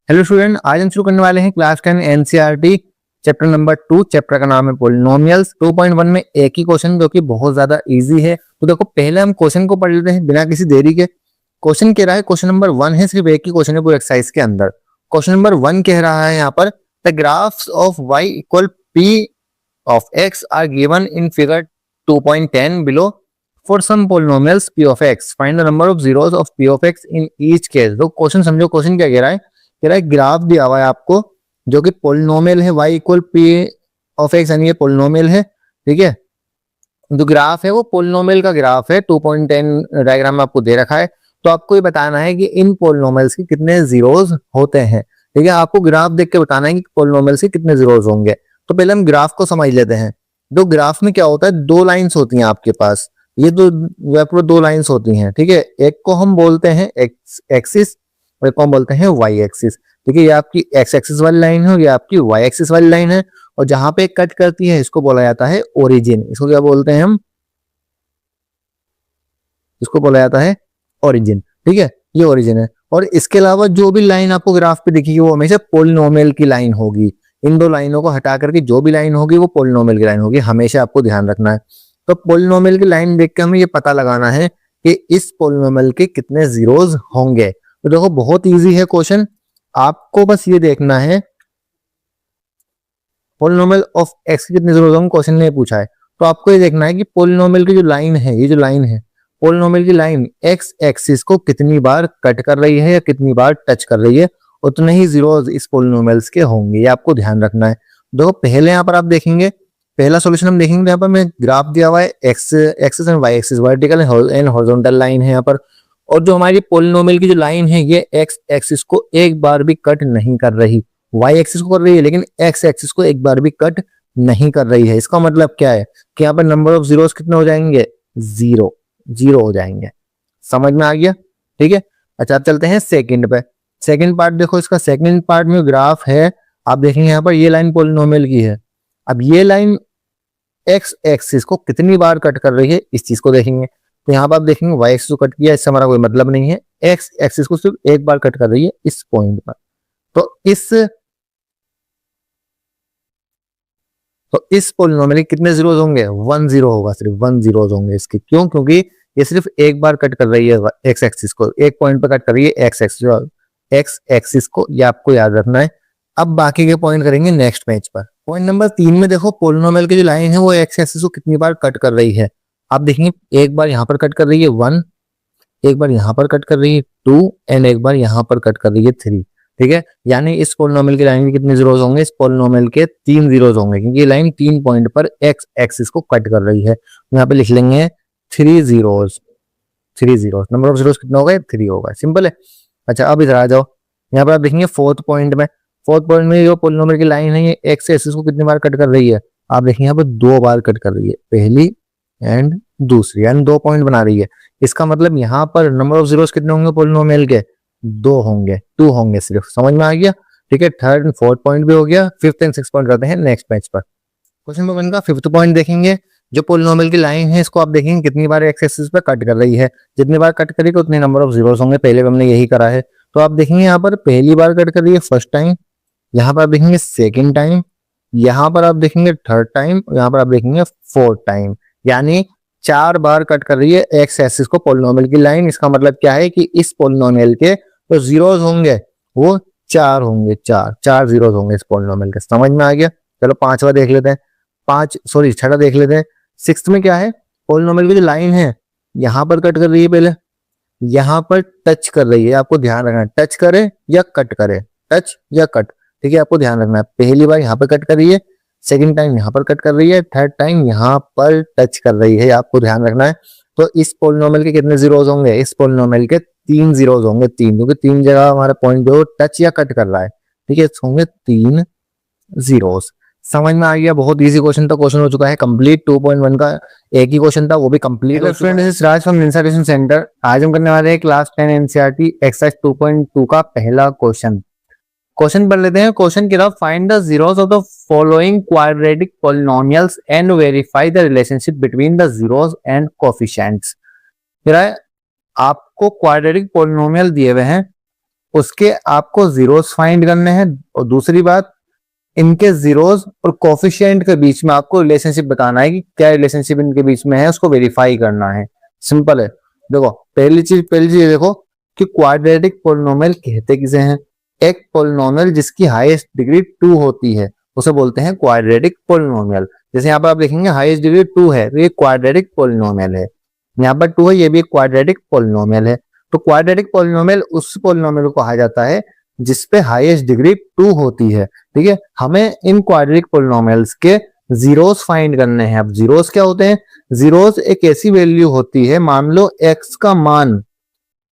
Hello student, आज हम शुरू करने वाले हैं class 10 NCERT chapter number 2। Chapter का नाम है पॉलिनोमियल्स। 2.1 में एक ही क्वेश्चन जो कि बहुत ज्यादा इजी है। तो देखो, पहले हम क्वेश्चन को पढ़ लेते हैं बिना किसी देरी के। क्वेश्चन कह रहा है, क्वेश्चन नंबर 1 है, सिर्फ एक ही क्वेश्चन है पूरे एक्सरसाइज के अंदर। क्वेश्चन नंबर 1 कह रहा है यहाँ पर, the graphs of y equal p of x are given in figure 2.10 below for some polynomials p of x find the number of zeros of p of x in each case. तो question समझो, question क्या कह रहा है, कह रहा है graph दिया हुआ है आपको जो कि पोलिनोमियल है y equal p of x, यानी ये पोलिनोमियल है। ठीक है, जो ग्राफ है वो पोलिनोमियल का ग्राफ है। 2.10 डायग्राम में आपको दे रखा है। तो आपको ये बताना है कि इन पोलिनोमियल्स के कितने जीरोस होते हैं। ठीक है, आपको ग्राफ देख के बताना है कि पोलिनोमियल्स के कितने जीरोस होंगे। तो पहले हम ग्राफ को समझ लेते हैं। तो ग्राफ में क्या होता है, दो लाइंस होती हैं आपके पास। ये पूरा दो लाइंस होती हैं। ठीक है, एक को हम बोलते हैं एक्स एक्सिस और एक को हम बोलते हैं वाई एक्सिस। ठीक है, ये आपकी एक्स एक्सिस वाली लाइन है और ये आपकी वाई एक्सिस वाली लाइन है। और जहां पे कट करती है इसको बोला जाता है ओरिजिन। इसको क्या बोलते हैं हम, इसको बोला जाता है ओरिजिन। ठीक है, ये ओरिजिन है। और इसके अलावा जो भी लाइन आपको ग्राफ पे दिखेगी वो हमेशा पोलिनोमियल की लाइन होगी। इन दो लाइनों को हटा करके जो भी लाइन होगी वो पोलिनोमियल की लाइन होगी, हमेशा आपको ध्यान रखना है। तो पोलिनोमियल की लाइन देख के हमें ये पता लगाना है कि इस पोलिनोमियल के कितने जीरोस होंगे। तो देखो, बहुत इजी है क्वेश्चन, आपको बस ये देखना है पोलिनोमियल ऑफ एक्स के कितने जीरोस होंगे। क्वेश्चन ने पूछा है तो आपको ये देखना है कि पोलिनोमियल की जो लाइन है, ये जो लाइन है, पोलिनोमियल की लाइन एक्स एक्सिस को कितनी बार कट कर रही है या कितनी बार टच कर रही है, उतने ही जीरोस इस पोलिनोमियल्स के होंगे। ये आपको ध्यान रखना है। देखो, पहले यहाँ पर आप देखेंगे, पहला सॉल्यूशन हम देखेंगे। यहाँ पर मैं ग्राफ दिया हुआ है, x axis and y axis, vertical and horizontal line है यहाँ पर। और जो हमारी पोलिनोमियल की जो लाइन है, ये एक्स एक्सिस को एक बार भी कट नहीं कर रही। वाई एक्सिस को कर रही है लेकिन एक्स एक्सिस को एक बार भी कट नहीं कर रही है। इसका मतलब क्या है कि यहाँ पर नंबर ऑफ जीरोस कितने हो जाएंगे, जीरो जीरो हो जाएंगे। समझ में आ गया? ठीक है, अच्छा अब चलते हैं सेकंड पे। सेकंड पार्ट देखो, इसका सेकंड पार्ट में ग्राफ है, आप देखेंगे यहाँ पर ये लाइन पोलिनोमियल की है। अब ये लाइन एक्स एक्सिस को कितनी बार कट कर रही है, इस चीज को देखेंगे। तो यहाँ पर आप देखेंगे वाई एक्सिस को कट किया, इससे हमारा कोई मतलब नहीं है। एक्स एक्सिस को सिर्फ एक बार कट कर रही है इस पॉइंट पर। तो इस पोलिनोमियल के कितने जीरोस होंगे, 1 जीरो होगा, सिर्फ 1 जीरोस होंगे इसके। क्यों? क्योंकि ये सिर्फ एक बार कट कर रही है एक्स एक्सिस को, एक पॉइंट पर कट कर रही है एक्स एक्सिस को। ये आपको याद रखना है। अब बाकी के पॉइंट करेंगे नेक्स्ट पेज पर। पॉइंट नंबर 3 में देखो, पोलिनोमियल की जो लाइन है वो एक्स एक्सिस को कितनी बार कट कर रही है। आप देखेंगे, एक बार यहाँ पर कट कर रही है 1, एक बार यहाँ पर कट कर रही है 2 एंड एक बार यहाँ पर कट कर रही है 3। ठीक है, यानी इस पोलिनोमियल की लाइन के कितने जीरोस होंगे, इस पोलिनोमियल के 3 जीरोस होंगे, क्योंकि ये लाइन 3 पॉइंट पर एक्स एक्सिस को कट कर रही है। यहाँ पे लिख लेंगे 3 zeros. 3 zeros, number of zeros कितना होगा, 3 होगा। सिंपल है। अच्छा अब इधर आ जाओ, यहाँ पर आप देखेंगे फोर्थ पॉइंट में। फोर्थ पॉइंट में जो पोलिनोमियल की लाइन है, ये एक्स एक्सिस को कितनी बार कट कर रही है, आप देखेंगे यहाँ पर 2 बार कट कर रही है, पहली एंड दूसरी, यानी 2 पॉइंट बना रही है। इसका मतलब यहाँ पर नंबर ऑफ जीरोस कितने होंगे पोलिनोमियल के, 2 होंगे, 2 होंगे सिर्फ। समझ में आ गया? ठीक है, थर्ड एंड फोर्थ पॉइंट भी हो गया। फिफ्थ एंड सिक्स पॉइंट करते हैं नेक्स्ट पेज पर। क्वेश्चन नंबर 1 का फिफ्थ पॉइंट देखेंगे। जो पोलिनोमियल की लाइन है, इसको आप देखेंगे कितनी बार एक्स एक्सिस पे कट कर रही है। जितनी बार कट करेगी उतने नंबर ऑफ जीरोस होंगे। पहले भी हमने यही करा है। तो आप देखेंगे यहाँ पर पहली बार कट कर रही है फर्स्ट टाइम, यहाँ पर आप देखेंगे सेकेंड टाइम, यहाँ पर आप देखेंगे थर्ड टाइम, यहाँ पर आप देखेंगे फोर्थ टाइम, यानी 4 बार कट कर रही है एक्स एक्सिस को पोलिनोमियल की लाइन। इसका मतलब क्या है कि इस पोलिनोमियल के जो जीरोस होंगे वो 4 होंगे, 4 जीरोस होंगे इस पोलिनोमियल के। समझ में आ गया? चलो पांचवा देख लेते हैं, छठा देख लेते हैं। सिक्स्थ में क्या है, पोलिनोमियल की जो लाइन है यहाँ पर कट कर रही है, पहले यहाँ पर टच कर रही है। आपको ध्यान रखना है, टच करे या कट करे, टच या कट। ठीक है, आपको ध्यान रखना है। पहली बार यहाँ पर कट कर रही है, सेकंड टाइम यहाँ पर कट कर रही है, थर्ड टाइम यहाँ पर टच कर रही है। आपको ध्यान रखना है। तो इस पोलिनोमियल के कितने जीरोस होंगे, इस पोलिनोमियल के 3 जीरोस होंगे, 3, क्योंकि 3 जगह हमारा पॉइंट जो टच या कट कर रहा है। ठीक है, होंगे 3 जीरोस। समझ में आ गया? बहुत इजी क्वेश्चन था। क्वेश्चन हो चुका है कंप्लीट। 2.1 का एक ही क्वेश्चन था, वो भी कंप्लीट हो चुका है। This is Raj from Ninsa tuition centre. आज हम करने वाले हैं क्लास 10 एनसीईआरटी एक्सरसाइज 2.2 का पहला क्वेश्चन। क्वेश्चन पढ़ लेते हैं। क्वेश्चन कह रहा, find the zeros of the following quadratic polynomials and verify the relationship between the zeros and coefficients. कह रहा है आपको क्वाड्रेटिक पॉलिनोमियल दिए हुए हैं उसके आपको जीरोस फाइंड करने हैं, और दूसरी बात इनके जीरोस और कोफिशिएंट के बीच में आपको रिलेशनशिप बताना है कि क्या रिलेशनशिप इनके बीच में है, उसको वेरीफाई करना है। सिंपल है। देखो पहली चीज देखो कि क्वाड्रेटिक पोलिनोमियल कहते किसे हैं। एक पोलिनोमियल जिसकी हाईएस्ट डिग्री 2 होती है उसे बोलते हैं क्वाड्रेटिक पोलिनोमियल। जैसे यहाँ पर आप देखेंगे हाईएस्ट डिग्री 2 है तो ये क्वाड्रेटिक पोलिनोमियल है, यहाँ पर 2 है ये भी एक क्वाड्रेटिक पोलिनोमियल है। तो क्वाड्रेटिक पोलिनोमियल उस पोलिनोमियल को कहा जाता है जिसपे हाईएस्ट डिग्री 2 होती है। ठीक है, हमें इन क्वाड्रेटिक पोलिनोमियल्स के जीरोस फाइंड करने हैं। अब जीरोस क्या होते हैं? जीरोस एक ऐसी वैल्यू होती है, मान लो x का मान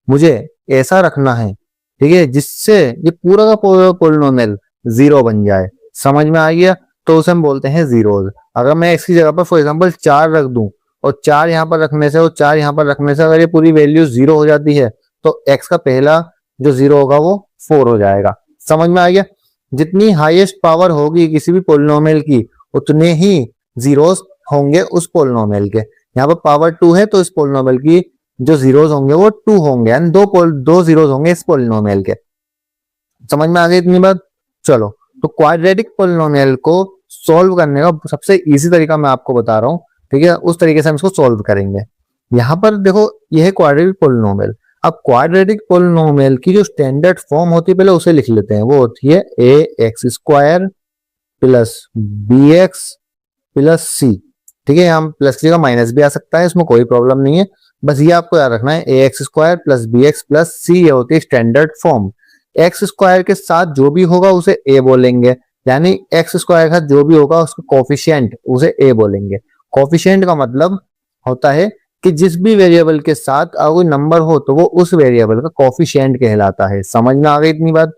मुझे ऐसा रखना है, ठीक है, जिससे ये पूरा का पूरा पोलिनोमियल जीरो बन जाए। समझ में आ गया? तो उसे हम बोलते हैं जीरोस। अगर मैं x की जगह पर फॉर एग्जांपल 4 रख दूं और 4 यहाँ पर रखने से और 4 यहाँ पर रखने से अगर ये पूरी वैल्यू जीरो हो जाती है तो x का पहला जो जीरो होगा वो 4 हो जाएगा। समझ में आ गया? जितनी हाईएस्ट पावर होगी किसी भी पोलिनोमियल की उतने ही जीरोस होंगे उस पोलिनोमियल के। यहाँ पर पावर 2 है तो इस पोलिनोमियल की जो जीरोस होंगे वो 2 होंगे, यानी दो जीरोस होंगे इस पोलिनोमियल के। समझ में आ गई इतनी बात? चलो, तो क्वाड्रेटिक पोलिनोमियल को सॉल्व करने का सबसे इजी तरीका मैं आपको बता रहा हूँ, ठीक है, उस तरीके से हम इसको सॉल्व करेंगे। यहाँ पर देखो ये है क्वाड्रेटिक पोलिनोमियल। अब क्वाड्रेटिक पोलिनोमियल की जो स्टैंडर्ड फॉर्म होती है पहले उसे लिख लेते हैं। वो होती है ax² plus bx plus c। ठीक है, यहाँ प्लस की जगह माइनस भी आ सकता है, इसमें कोई प्रॉब्लम नहीं है। बस ये आपको याद रखना है ax² plus bx plus c, ये होती है स्टैंडर्ड फॉर्म। x² के साथ जो भी होगा उसे a बोलेंगे, यानी x² के साथ जो भी होगा उसका कोफिशिएंट उसे a बोलेंगे। कोफिशिएंट का मतलब होता है कि जिस भी वेरिएबल के साथ कोई नंबर हो तो वो उस वेरिएबल का कोफिशिएंट कहलाता है। समझ में आ गई इतनी बात?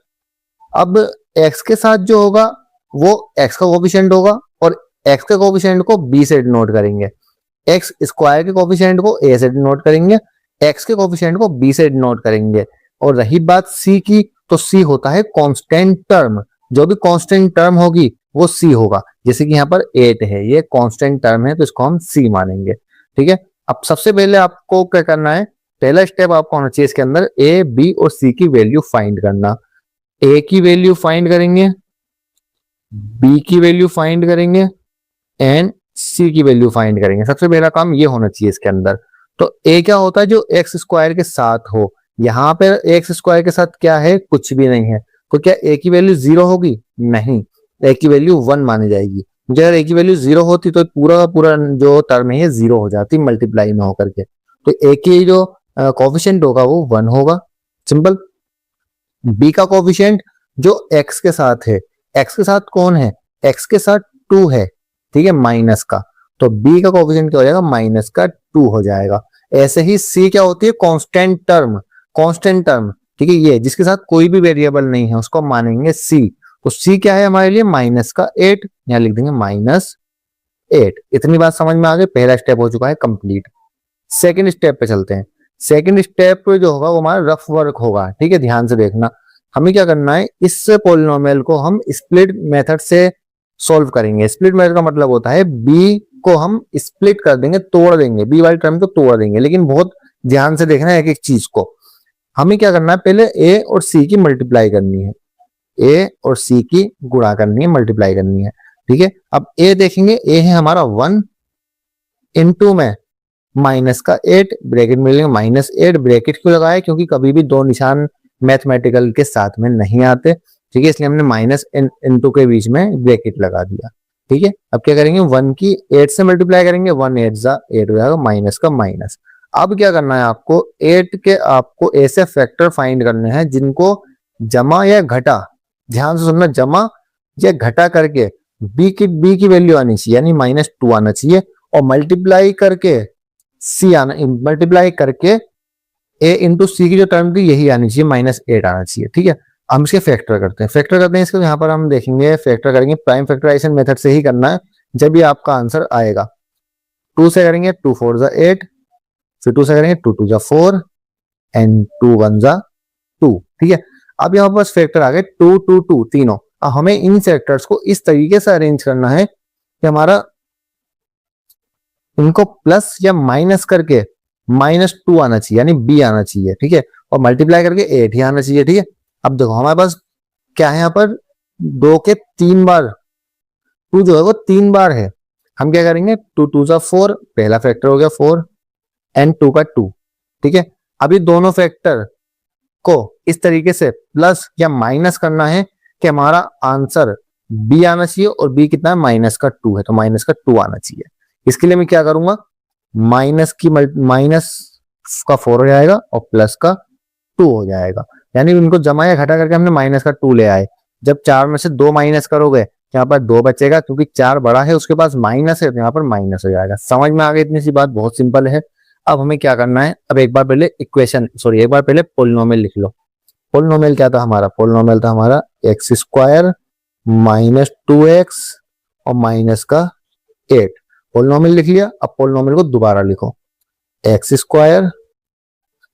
अब x के साथ जो होगा वो x का कोफिशिएंट होगा और x के कोफिशिएंट को b से डिनोट करेंगे, x² के कोफिशिएंट को a से डिनोट करेंगे, x के कोफिशिएंट को b से डिनोट करेंगे। और रही बात c की, तो c होता है कांस्टेंट टर्म। जो भी कांस्टेंट टर्म होगी वो c होगा। जैसे कि यहाँ पर 8 है, ये कांस्टेंट टर्म है तो इसको हम c मानेंगे। ठीक है, अब सबसे पहले आपको क्या करना है, पहला स्टेप आपको होना चाहिए इसके अंदर a, b और c की वैल्यू फाइंड करना। a की वैल्यू फाइंड करेंगे, b की वैल्यू फाइंड करेंगे एंड c की वैल्यू फाइंड करेंगे। सबसे पहला काम ये होना चाहिए इसके अंदर। तो a क्या होता है? जो x² के साथ हो। यहाँ पे x² के साथ क्या है? कुछ भी नहीं है। तो क्या a की वैल्यू 0 होगी? नहीं, a की वैल्यू 1 मानी जाएगी। अगर a की वैल्यू 0 होती तो पूरा का पूरा जो टर्म है ये 0 हो जाती मल्टीप्लाई में होकर के। तो a की जो कोफिशिएंट होगा वो 1 होगा। सिंपल। b का कोफिशिएंट जो x के साथ है, x के साथ कौन है? x के साथ 2 है, ठीक है, माइनस का। तो b का कोफिशिएंट क्या हो जाएगा? माइनस का 2 हो जाएगा। ऐसे ही c क्या होती है? Constant term. कांस्टेंट टर्म, ठीक है, ये जिसके साथ कोई भी वेरिएबल नहीं है उसको मानेंगे c। तो c क्या है हमारे लिए? माइनस का 8, यहाँ लिख देंगे -8। इतनी बात समझ में आ गई? पहला स्टेप हो चुका है कंप्लीट। सेकंड स्टेप पे चलते हैं। सेकंड स्टेप पे जो होगा वो हमारा रफ वर्क होगा। ठीक है, ध्यान से देखना। हमें क्या करना है, इस पोलिनोमियल को हम स्प्लिट मेथड से सॉल्व करेंगे। स्प्लिट मेथड का मतलब होता है b को हम स्प्लिट कर देंगे, तोड़ देंगे, b वाली टर्म को तोड़ देंगे। लेकिन बहुत ध्यान से देखना है एक एक चीज को। हमें क्या करना है, पहले a और c की मल्टीप्लाई करनी है, a और c की गुणा करनी है, मल्टीप्लाई करनी है। ठीक है, अब a देखेंगे, a है हमारा 1 इंटू में माइनस का 8, ब्रैकेट में लेंगे -8। ब्रैकेट क्यों लगाया? क्योंकि कभी भी दो निशान मैथमेटिकल के साथ में नहीं आते, ठीक है, इसलिए हमने माइनस इंटू के बीच में ब्रैकेट लगा दिया। ठीक है, अब क्या करेंगे, 1 की 8 से मल्टीप्लाई करेंगे, 1 8 जा 8 हो जाएगा, माइनस का माइनस। अब क्या करना है आपको, 8 के आपको ऐसे फैक्टर फाइंड करने हैं जिनको जमा या घटा, ध्यान से सुनना, जमा या घटा करके b की वैल्यू आनी चाहिए, यानी -2 आना चाहिए, और मल्टीप्लाई करके c आना, मल्टीप्लाई करके a इंटू सी की जो टर्म थी यही आनी चाहिए, -8 आना चाहिए। ठीक है, हम इसके फैक्टर करते हैं इसको। यहाँ पर हम देखेंगे फैक्टर करेंगे, प्राइम फैक्टराइजेशन मेथड से ही करना है। जब भी आपका आंसर आएगा 2 से करेंगे, 2 4 जा 8, फिर 2 से करेंगे, 2 2 जा 4 एंड 2 1 जा 2। ठीक है, अब यहाँ पास फैक्टर आ गए 2 2 2 तीनों। अब हमें इन फैक्टर्स को इस तरीके से अरेंज करना है कि हमारा इनको प्लस या माइनस करके -2 आना चाहिए, यानी b आना चाहिए। ठीक है, और मल्टीप्लाई करके 8 ही आना चाहिए। ठीक है, अब देखो हमारे पास क्या है यहाँ पर, 2 के 3 बार, 2 जो है वो 3 बार है। हम क्या करेंगे, 2 2 जा 4, पहला फैक्टर हो गया 4 एंड 2 का 2, ठीक है। अभी दोनों फैक्टर को इस तरीके से प्लस या माइनस करना है कि हमारा आंसर बी आना चाहिए, और बी कितना है, माइनस का 2 है, तो माइनस का 2 आना चाहिए। इसके लिए मैं क्या करूंगा, माइनस का 4 हो जाएगा और प्लस का 2 हो जाएगा, यानी इनको जमा या घटा करके हमने माइनस का 2 ले आए। जब 4 में से 2 माइनस करोगे यहाँ पर 2 बचेगा, क्योंकि 4 बड़ा है उसके पास माइनस है, तो यहाँ पर माइनस हो जाएगा। समझ में आ गई इतनी सी बात, बहुत सिंपल है। अब हमें क्या करना है, अब एक बार पहले पोलिनोमियल लिख लो। पोलिनोमियल क्या था हमारा, पोलिनोमियल था हमारा एक्स स्क्वायर माइनस 2x और माइनस का 8। पोलिनोमियल लिख लिया। अब पोलिनोमियल को दोबारा लिखो, एक्स स्क्वायर,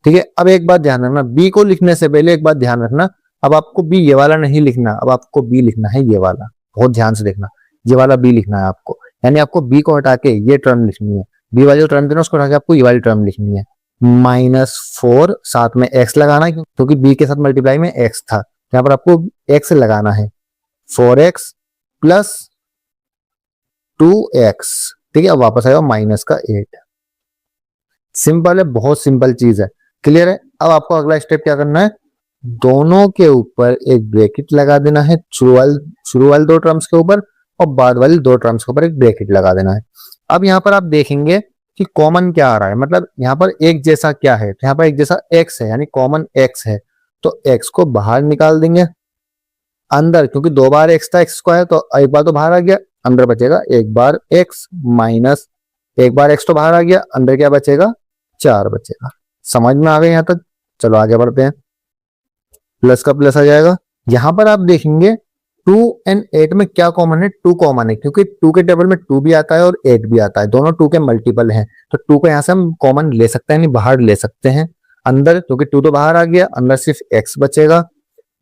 ठीक है। अब एक बात ध्यान रखना, बी को लिखने से पहले एक बात ध्यान रखना, अब आपको बी ये वाला नहीं लिखना, अब आपको बी लिखना है ये वाला, बहुत ध्यान से देखना, ये वाला बी लिखना है आपको, यानी आपको बी को हटा के ये टर्म लिखनी है, बी वाली जो टर्म थी ना उसको हटा के आपको ये वाली टर्म लिखनी है। -4 साथ में एक्स लगाना है, क्योंकि बी के साथ मल्टीप्लाई में एक्स था, यहाँ पर आपको एक्स लगाना है, 4x प्लस 2x, ठीक है। अब वापस आएगा माइनस का 8। सिंपल है, बहुत सिंपल चीज है, क्लियर है। अब आपको अगला स्टेप क्या करना है, दोनों के ऊपर एक ब्रैकेट लगा देना है, शुरू वाले 2 टर्म्स के ऊपर और बाद वाले 2 टर्म्स के ऊपर एक ब्रैकेट लगा देना है। अब यहाँ पर आप देखेंगे कि कॉमन क्या आ रहा है, मतलब यहाँ पर एक जैसा क्या है, तो यहाँ पर एक जैसा x है, यानी कॉमन x है, तो x को बाहर निकाल देंगे, अंदर क्योंकि 2 बार x था x स्क्वायर, तो एक बार तो बाहर आ गया, अंदर बचेगा एक बार x माइनस एक बार x तो बाहर आ गया, अंदर क्या बचेगा, 4 बचेगा। समझ में आ गए यहाँ तक, चलो आगे बढ़ते हैं। प्लस का प्लस आ जाएगा, यहाँ पर आप देखेंगे 2 एंड 8 में क्या कॉमन है, 2 कॉमन है, क्योंकि 2 के टेबल में 2 भी आता है और 8 भी आता है, दोनों 2 के मल्टीपल हैं, तो 2 को यहाँ से हम कॉमन ले सकते हैं, नहीं बाहर ले सकते हैं। अंदर क्योंकि 2 तो बाहर आ गया, अंदर सिर्फ x बचेगा,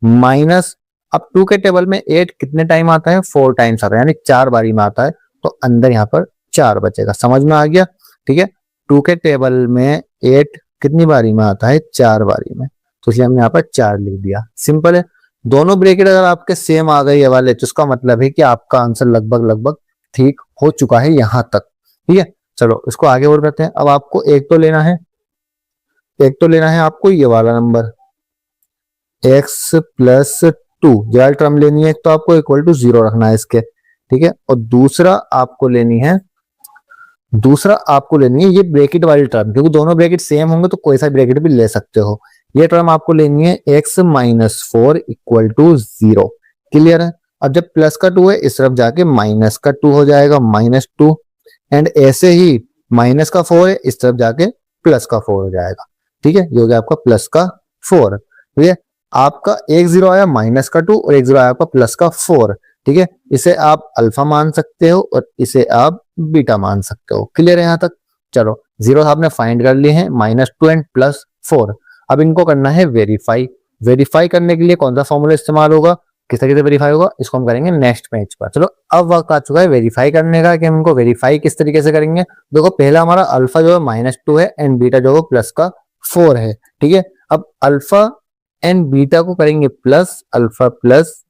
माइनस अब 2 के टेबल में 8 कितने टाइम आता है, 4 टाइम्स आता है, यानी 4 बारी में आता है, तो अंदर यहाँ पर 4 बचेगा। समझ में आ गया, ठीक है। 2 के टेबल में 8 कितनी बारी में आता है, 4 बारी में, तो इसलिए हमने यहाँ पर 4 लिख दिया। सिंपल है। दोनों ब्रैकेट अगर आपके सेम आ गए ये वाले, तो इसका मतलब है कि आपका आंसर लगभग ठीक हो चुका है यहाँ तक, ठीक है। चलो इसको आगे और करते हैं। अब आपको एक तो लेना है आपको ये वाला नंबर x प्लस 2, ये टर्म लेनी है, तो आपको इक्वल टू 0 रखना है इसके, ठीक है। और दूसरा आपको लेनी है ये ब्रैकेट वाली टर्म, क्योंकि दोनों ब्रैकेट सेम होंगे तो कोई सा ब्रैकेट भी ले सकते हो। ये टर्म आपको लेनी है x minus 4 equal to 0, clear है। अब जब प्लस का 2 है इस तरफ जाके माइनस का 2 हो जाएगा, -2, एंड ऐसे ही माइनस का 4 है इस तरफ जाके प्लस का 4 हो जाएगा, ठीक है। ये हो गया आपका प्लस का 4, ठीक है। आपका एक 0 आया माइनस का 2 और एक 0 आया आपका प्लस का 4, ठीक है। इसे आप अल्फा मान सकते हो और इसे आप बीटा मान सकते हो, क्लियर है यहाँ तक। चलो 0 आपने फाइंड कर लिए हैं, -2 एंड +4। अब इनको करना है वेरीफाई करने के लिए कौन सा फॉर्मूला इस्तेमाल होगा, किस तरीके से वेरीफाई होगा, इसको हम करेंगे नेक्स्ट पेज पर। चलो अब वक्त आ चुका है वेरीफाई करने का, कि हम इनको वेरीफाई किस तरीके से करेंगे। देखो पहला हमारा अल्फा जो है -2 है एंड बीटा जो है प्लस का 4 है, ठीक है। अब अल्फा एंड बीटा को करेंगे प्लस, अल्फा प्लस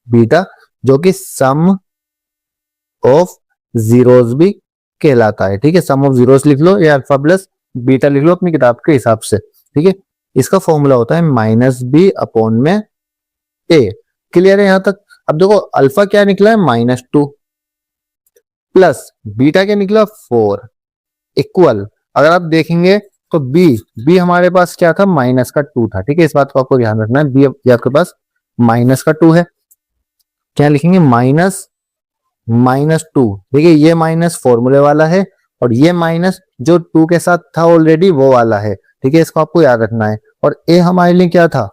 बीटा, जो कि सम ऑफ जीरोस भी कहलाता है, ठीक है। सम ऑफ जीरोस लिख लो या अल्फा प्लस बीटा लिख लो अपनी किताब के हिसाब से, ठीक है। इसका फॉर्मूला होता है -b अपॉन में a, क्लियर है यहाँ तक। अब देखो अल्फा क्या निकला है -2 प्लस बीटा क्या निकला 4 इक्वल, अगर आप देखेंगे तो b हमारे पास क्या था, -2 था, ठीक है। इस बात को आपको ध्यान रखना है, b आपके पास -2 है, क्या लिखेंगे -2, देखिए ये माइनस फॉर्मूले वाला है और ये माइनस जो 2 के साथ था ऑलरेडी वो वाला है, ठीक है। इसको आपको याद रखना है। और a हमारे लिए क्या था,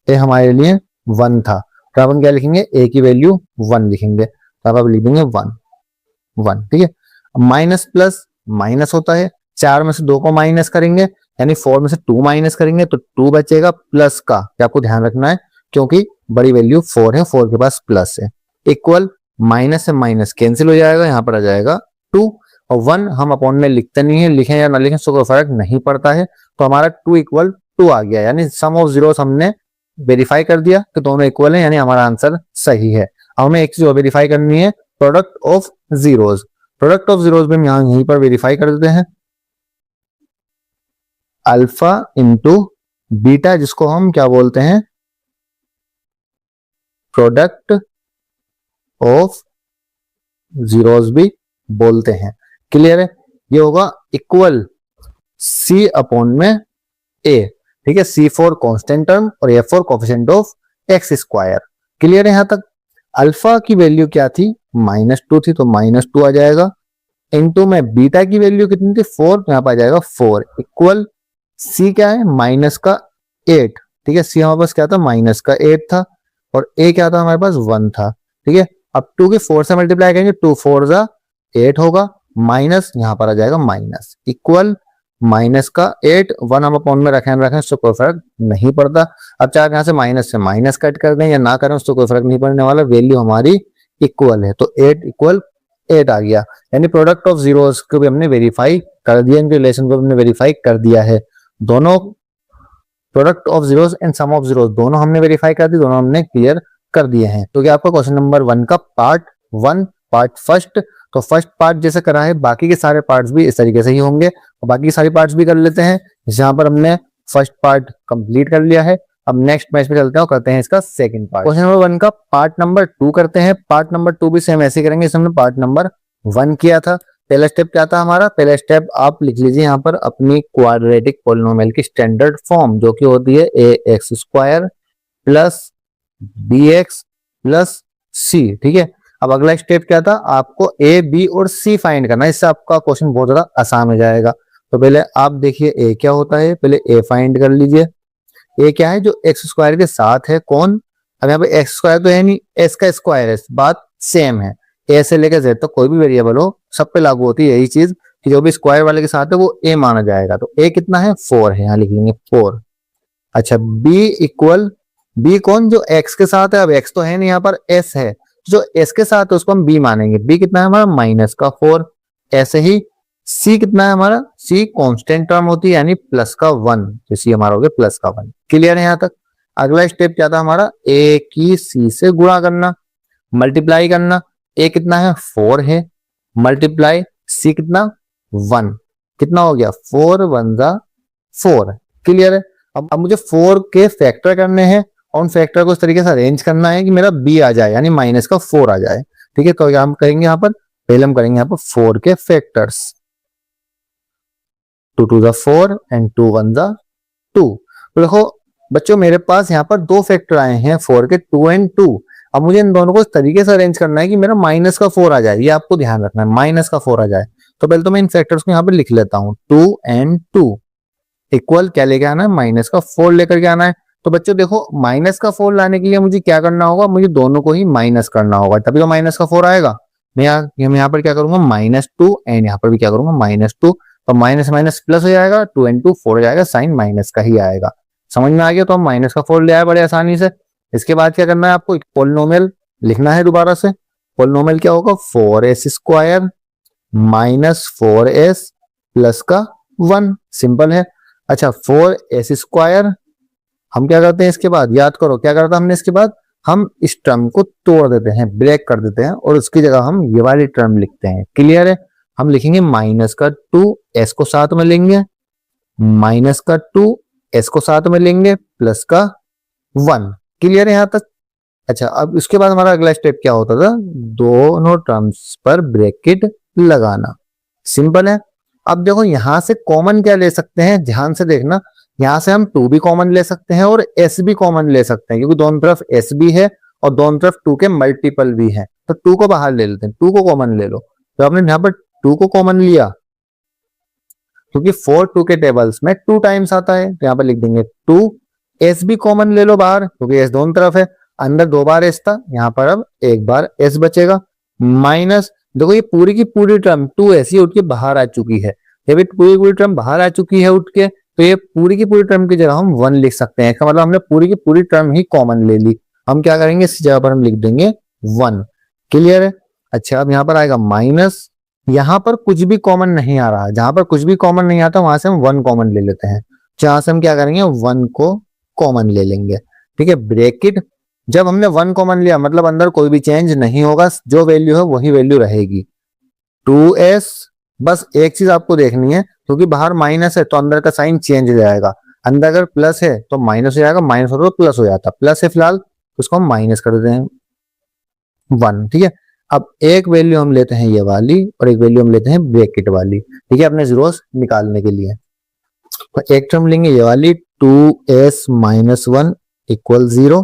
a हमारे लिए 1 था, तो अपन क्या लिखेंगे, a की वैल्यू 1 लिखेंगे, तो आप लिख देंगे 1, ठीक है। माइनस प्लस माइनस होता है, 4 में से 2 को माइनस करेंगे यानी 4 में से 2 माइनस करेंगे तो 2 बचेगा, प्लस का क्या आपको ध्यान रखना है, क्योंकि बड़ी वैल्यू 4 है, 4 के पास प्लस है, इक्वल माइनस से माइनस कैंसिल हो जाएगा, यहाँ पर आ जाएगा 2 और 1 हम अपॉन में लिखते नहीं है, लिखें या ना लिखें उसको कोई फर्क नहीं पड़ता है, तो हमारा 2 इक्वल 2 आ गया, यानी सम ऑफ जीरोस हमने वेरीफाई कर दिया कि दोनों इक्वल है, यानी हमारा आंसर सही है। अब हमें एक चीज और वेरीफाई करनी है, product of zeros. Product of zeros भी हम यहीं पर वेरीफाई कर देते हैं, अल्फा इंटू बीटा, जिसको हम क्या बोलते हैं, प्रोडक्ट ऑफ जीरोस भी बोलते हैं। क्लियर है? ये होगा इक्वल सी अपॉन में ए, ठीक है, सी फॉर कांस्टेंट टर्म और A for coefficient of x square. Clear है यहां तक? अल्फा की वैल्यू क्या थी, -2 थी, तो -2 आ जाएगा। इनटू में बीटा की वैल्यू कितनी थी, 4, यहाँ पर आ जाएगा 4, इक्वल सी क्या है, -8, ठीक है, सी हमारे पास क्या था, -8 था, और ए क्या था हमारे पास, 1 था, ठीक है। अब 2 के 4 से मल्टीप्लाई करेंगे, 2 4 जा 8 होगा, माइनस यहाँ पर आ जाएगा माइनस, इक्वल -8, 1 हम अपॉन में रखें उससे कोई फर्क नहीं पड़ता। अब चाहे यहाँ से माइनस कट कर दें या ना करें, उससे कोई फर्क नहीं पड़ने वाला, वैल्यू हमारी इक्वल है, तो 8 इक्वल 8 आ गया। यानी प्रोडक्ट ऑफ जीरोस को भी हमने वेरीफाई कर दिया, इनके रिलेशन को हमने वेरीफाई कर दिया है। दोनों product of zeros and sum of zeros दोनों हमने वेरीफाई कर दी, दोनों हमने क्लियर कर दिए हैं। तो क्या आपका क्वेश्चन नंबर 1 का पार्ट 1 पार्ट फर्स्ट, तो फर्स्ट पार्ट जैसे करा है बाकी के सारे पार्ट्स भी इस तरीके से ही होंगे, और बाकी के सारे पार्ट्स भी कर लेते हैं। जहां पर हमने फर्स्ट पार्ट कंप्लीट कर लिया है, अब नेक्स्ट मैच पे चलते हैं और करते हैं इसका सेकंड पार्ट। क्वेश्चन नंबर 1 का पार्ट नंबर 2 करते हैं। पार्ट नंबर 2 भी सेम ऐसे करेंगे जैसे हमने पार्ट नंबर 1 किया था। पहला स्टेप क्या था हमारा, पहला स्टेप आप लिख लीजिए यहाँ पर अपनी क्वाड्रेटिक पॉलिनोमियल की स्टैंडर्ड फॉर्म, जो कि होती है ax² plus bx plus c, ठीक है। अब अगला स्टेप क्या था, आपको a, b और c फाइंड करना है, इससे आपका क्वेश्चन बहुत ज्यादा आसान हो जाएगा। तो पहले आप देखिए a क्या होता है, पहले a फाइंड कर लीजिए। a क्या है, जो x² के साथ है, कौन, अब यहाँ पे x² तो है नहीं, s का स्क्वायर है, बात सेम है। a से लेकर z तक कोई भी वेरिएबल हो, सब पे लागू होती है यही चीज कि जो भी स्क्वायर वाले के साथ है वो a माना जाएगा। तो a कितना है, 4 है, यहाँ लिख लेंगे 4। अच्छा, b इक्वल, b कौन, जो x के साथ है, अब x तो है नहीं, यहाँ पर s है, जो s के साथ है उसको हम b मानेंगे। b कितना है हमारा, -4। ऐसे ही c कितना है हमारा, c कांस्टेंट टर्म होती है, यानी +1, तो c हमारा हो गया +1। क्लियर है यहाँ तक? अगला स्टेप क्या था हमारा, a की c से गुणा करना, मल्टीप्लाई करना। a कितना है, 4 है, मल्टीप्लाई c कितना, 1, कितना हो गया, 4 1 जा 4। क्लियर है? अब मुझे 4 के फैक्टर करने हैं, और उन फैक्टर को इस तरीके से अरेंज करना है कि मेरा b आ जाए, यानी -4 आ जाए, ठीक है। तो हम करेंगे यहाँ पर, पहले हम करेंगे यहाँ पर 4 के फैक्टर्स, 2 2 जा 4 एंड 2 1 जा 2। तो देखो बच्चों, मेरे पास यहाँ पर दो फैक्टर आए हैं 4 के, 2 एंड 2। अब मुझे इन दोनों को इस तरीके से अरेंज करना है कि मेरा -4 आ जाए, ये आपको ध्यान रखना है, -4 आ जाए। तो पहले तो मैं इन फैक्टर्स को यहाँ पर लिख लेता हूँ, 2 एंड 2 इक्वल क्या लेके आना है, -4 लेकर के आना है। तो बच्चों देखो, -4 लाने के लिए मुझे क्या करना होगा, मुझे दोनों को ही माइनस करना होगा, तभी तो -4 आएगा। मैं यहाँ पर क्या करूंगा, -2, एंड यहाँ पर भी क्या करूंगा, -2, तो माइनस माइनस प्लस हो जाएगा, 2 एंड 2 4 हो जाएगा, साइन माइनस का ही आएगा। समझ में आ गया? तो हम -4 ले आए बड़े आसानी से। इसके बाद क्या करना है आपको, एक पोलिनोमियल लिखना है दोबारा से। पोलिनोमियल क्या होगा, 4s² -4s प्लस का 1, सिंपल है। अच्छा, 4s² हम क्या करते हैं इसके बाद, याद करो क्या करता हमने इसके बाद, हम इस टर्म को तोड़ देते हैं, ब्रेक कर देते हैं, और उसकी जगह हम ये वाली टर्म लिखते हैं। क्लियर है? हम लिखेंगे -2, s को साथ में लेंगे, -2 s को साथ में लेंगे, प्लस का 1। क्लियर है यहाँ तक? अच्छा, अब उसके बाद हमारा अगला स्टेप क्या होता था, दोनों टर्म्स पर ब्रैकेट लगाना। सिंपल है। अब देखो यहां से कॉमन क्या ले सकते हैं, ध्यान से देखना, यहां से हम 2 भी कॉमन ले सकते हैं और s भी कॉमन ले सकते हैं, क्योंकि दोनों तरफ s भी है और दोनों तरफ 2 के मल्टीपल भी है। तो 2 को बाहर ले लेते हैं, 2 को कॉमन ले लो। तो आपने यहाँ पर 2 को कॉमन लिया, क्योंकि 4 2 के टेबल्स में 2 टाइम्स आता है, तो यहाँ पर लिख देंगे 2। s भी कॉमन ले लो बाहर, क्योंकि s दोनों तरफ है, अंदर 2 बार s था, यहाँ पर अब 1 बार s बचेगा, माइनस, देखो ये पूरी की पूरी टर्म 2s ये उठ के बाहर आ चुकी है, ये भी पूरी की पूरी टर्म बाहर आ चुकी है उठ के, तो ये पूरी की पूरी टर्म की जगह हम 1 लिख सकते हैं। इसका मतलब हमने पूरी की पूरी टर्म ही कॉमन ले ली। हम क्या करेंगे, इस जगह पर हम लिख देंगे 1। क्लियर है? अच्छा, अब यहाँ पर आएगा माइनस, यहाँ पर कुछ भी कॉमन नहीं आ रहा, जहां पर कुछ भी कॉमन नहीं आता वहां से हम 1 कॉमन ले लेते हैं। जहां से हम क्या करेंगे 1 को कॉमन ले लेंगे, ठीक है। ब्रैकेट जब हमने 1 कॉमन लिया मतलब अंदर कोई भी चेंज नहीं होगा, जो वैल्यू है वही वैल्यू रहेगी 2s। बस एक चीज आपको देखनी है, क्योंकि बाहर माइनस है तो अंदर का साइन चेंज हो जाएगा, अंदर अगर प्लस है तो माइनस हो जाएगा, माइनस हो तो प्लस हो जाता, प्लस है फिलहाल तो उसको हम माइनस कर देते हैं 1, ठीक है। अब एक वैल्यू हम लेते हैं ये वाली और एक वैल्यू हम लेते हैं ब्रैकेट वाली, ठीक है, अपने जीरोस निकालने के लिए। तो एक टर्म लेंगे ये वाली 2s माइनस 1 इक्वल 0,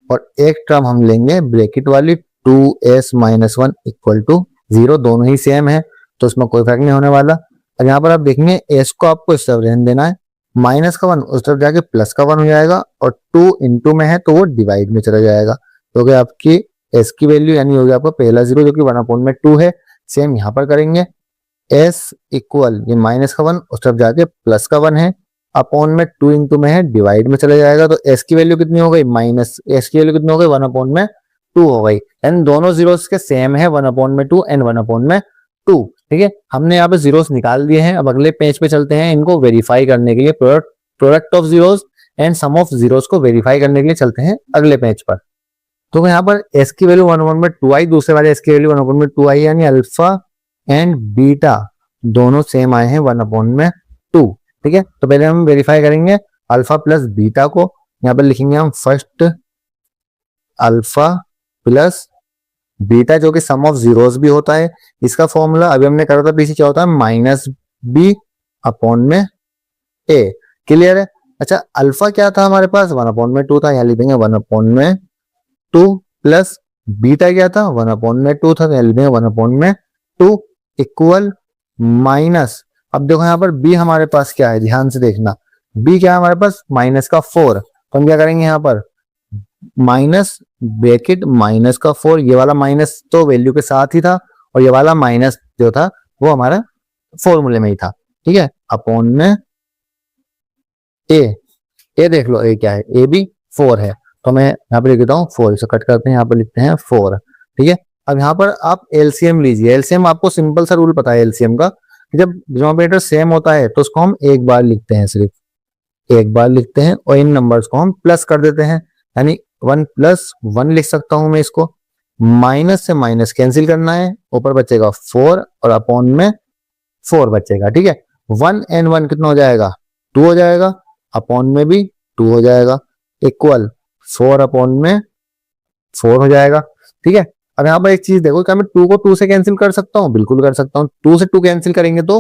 और एक टर्म हम लेंगे ब्रैकेट वाली 2s माइनस 1 इक्वल टू 0। दोनों ही सेम है तो उसमें कोई फर्क नहीं होने वाला। और यहाँ पर आप देखेंगे s को आपको इस तरफ रहने देना है, माइनस का 1 उस तरफ जाके प्लस का 1 हो जाएगा, और 2 इंटू में है तो वो डिवाइड में चला जाएगा, तो क्या आपकी s की वैल्यू यानी होगी आपका पहला 0 जो कि 1/2 है। सेम यहाँ पर करेंगे, s इक्वल ये माइनस का 1 उस तरफ जाके प्लस का 1 है, अपॉन में 2 इंटू में है डिवाइड में चला जाएगा, तो s की वैल्यू कितनी हो गई माइनस, s की वैल्यू कितनी हो गई 1/2 हो गई। एंड दोनों जीरोस के सेम है 1/2 एंड 1/2, ठीक है। हमने यहाँ पे जीरोस निकाल दिए हैं। अब अगले पेज पे चलते हैं, इनको वेरीफाई करने के लिए product of zeros and sum of zeros को वेरीफाई करने के लिए चलते हैं अगले पेज पर। तो यहाँ पर s की वैल्यू 1/2 आई, दूसरे वाले s की वैल्यू 1/2 आई, यानी अल्फा एंड बीटा दोनों सेम आए हैं 1/2, ठीक है। तो पहले हम वेरीफाई करेंगे अल्फा प्लस बीटा को, यहाँ पर लिखेंगे हम फर्स्ट अल्फा प्लस बीटा जो कि सम ऑफ जीरोस भी होता है। इसका फॉर्मूला अभी हमने करा था पीछे, क्या होता है माइनस बी अपॉन में ए, क्लियर है। अच्छा अल्फा क्या था हमारे पास 1/2 था, यहाँ लिखेंगे 1/2 प्लस बीटा क्या था 1/2 था, यहाँ लिखेंगे 1/2 इक्वल माइनस, अब देखो यहाँ पर b हमारे पास क्या है, ध्यान से देखना, b क्या है हमारे पास माइनस का 4, तो हम क्या करेंगे यहाँ पर माइनस ब्रैकेट माइनस का 4, ये वाला माइनस तो वैल्यू के साथ ही था और ये वाला माइनस जो था वो हमारा फॉर्मूले में ही था, ठीक है, अपॉन में ए देख लो ए क्या है, ए भी 4 है, तो मैं यहाँ पे लिख देता हूँ 4, इसे कट करते हैं, यहाँ पर लिखते हैं 4, ठीक है। अब यहाँ पर आप एलसीएम लीजिए, एलसीएम आपको सिंपल सा रूल पता है एलसीएम का, जब डिनोमिनेटर सेम होता है तो उसको हम एक बार लिखते हैं, सिर्फ एक बार लिखते हैं, और इन नंबर्स को हम प्लस कर देते हैं, यानी 1 + 1 लिख सकता हूं मैं इसको। माइनस से माइनस कैंसिल करना है, ऊपर बचेगा 4 और अपॉन में 4 बचेगा, ठीक है। 1 and 1 कितना हो जाएगा 2 हो जाएगा, अपॉन में भी 2 हो जाएगा, इक्वल 4 अपॉन में 4 हो जाएगा, ठीक है। अब यहाँ पर एक चीज देखो, क्या मैं 2 को 2 से कैंसिल कर सकता हूँ, बिल्कुल कर सकता हूँ, 2 से 2 कैंसिल करेंगे तो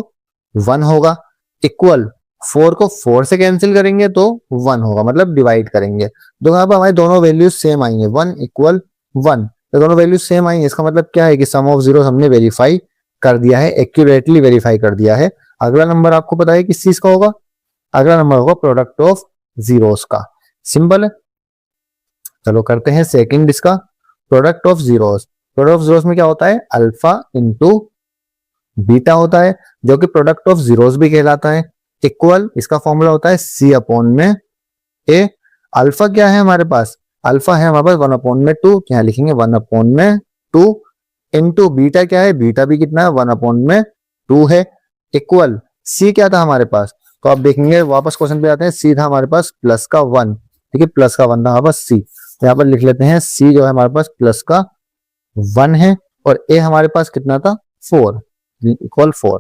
1 होगा, इक्वल 4 को 4 से कैंसिल करेंगे तो 1 होगा, मतलब डिवाइड करेंगे, तो यहाँ पर हमारे दोनों वैल्यूज सेम आएंगे, 1 = 1, तो दोनों वैल्यूज सेम आएंगे। इसका मतलब क्या है कि सम ऑफ जीरो हमने वेरीफाई कर दिया है, एक्यूरेटली वेरीफाई कर दिया है। अगला नंबर आपको पता है किस चीज का होगा, अगला नंबर होगा प्रोडक्ट ऑफ जीरोस का, सिंपल है। चलो करते हैं सेकंड इसका, product of zeros. Product of zeros में क्या होता है अल्फा इंटू बीटा होता है, जो कि प्रोडक्ट ऑफ जीरोस भी कहलाता है, इक्वल इसका फॉर्मूला होता है सी अपॉन में ए। अल्फा क्या है हमारे पास, अल्फा है हमारे पास 1/2, क्या लिखेंगे 1/2 इंटू बीटा क्या है, बीटा भी कितना है 1/2 है, इक्वल सी क्या था हमारे पास, तो आप देखेंगे वापस क्वेश्चन पे आते हैं, सी था हमारे पास प्लस का 1, ठीक है, प्लस का 1 था हमारे पास सी, तो यहाँ पर लिख लेते हैं सी जो है हमारे पास प्लस का 1 है, और ए हमारे पास कितना था 4, इक्वल 4।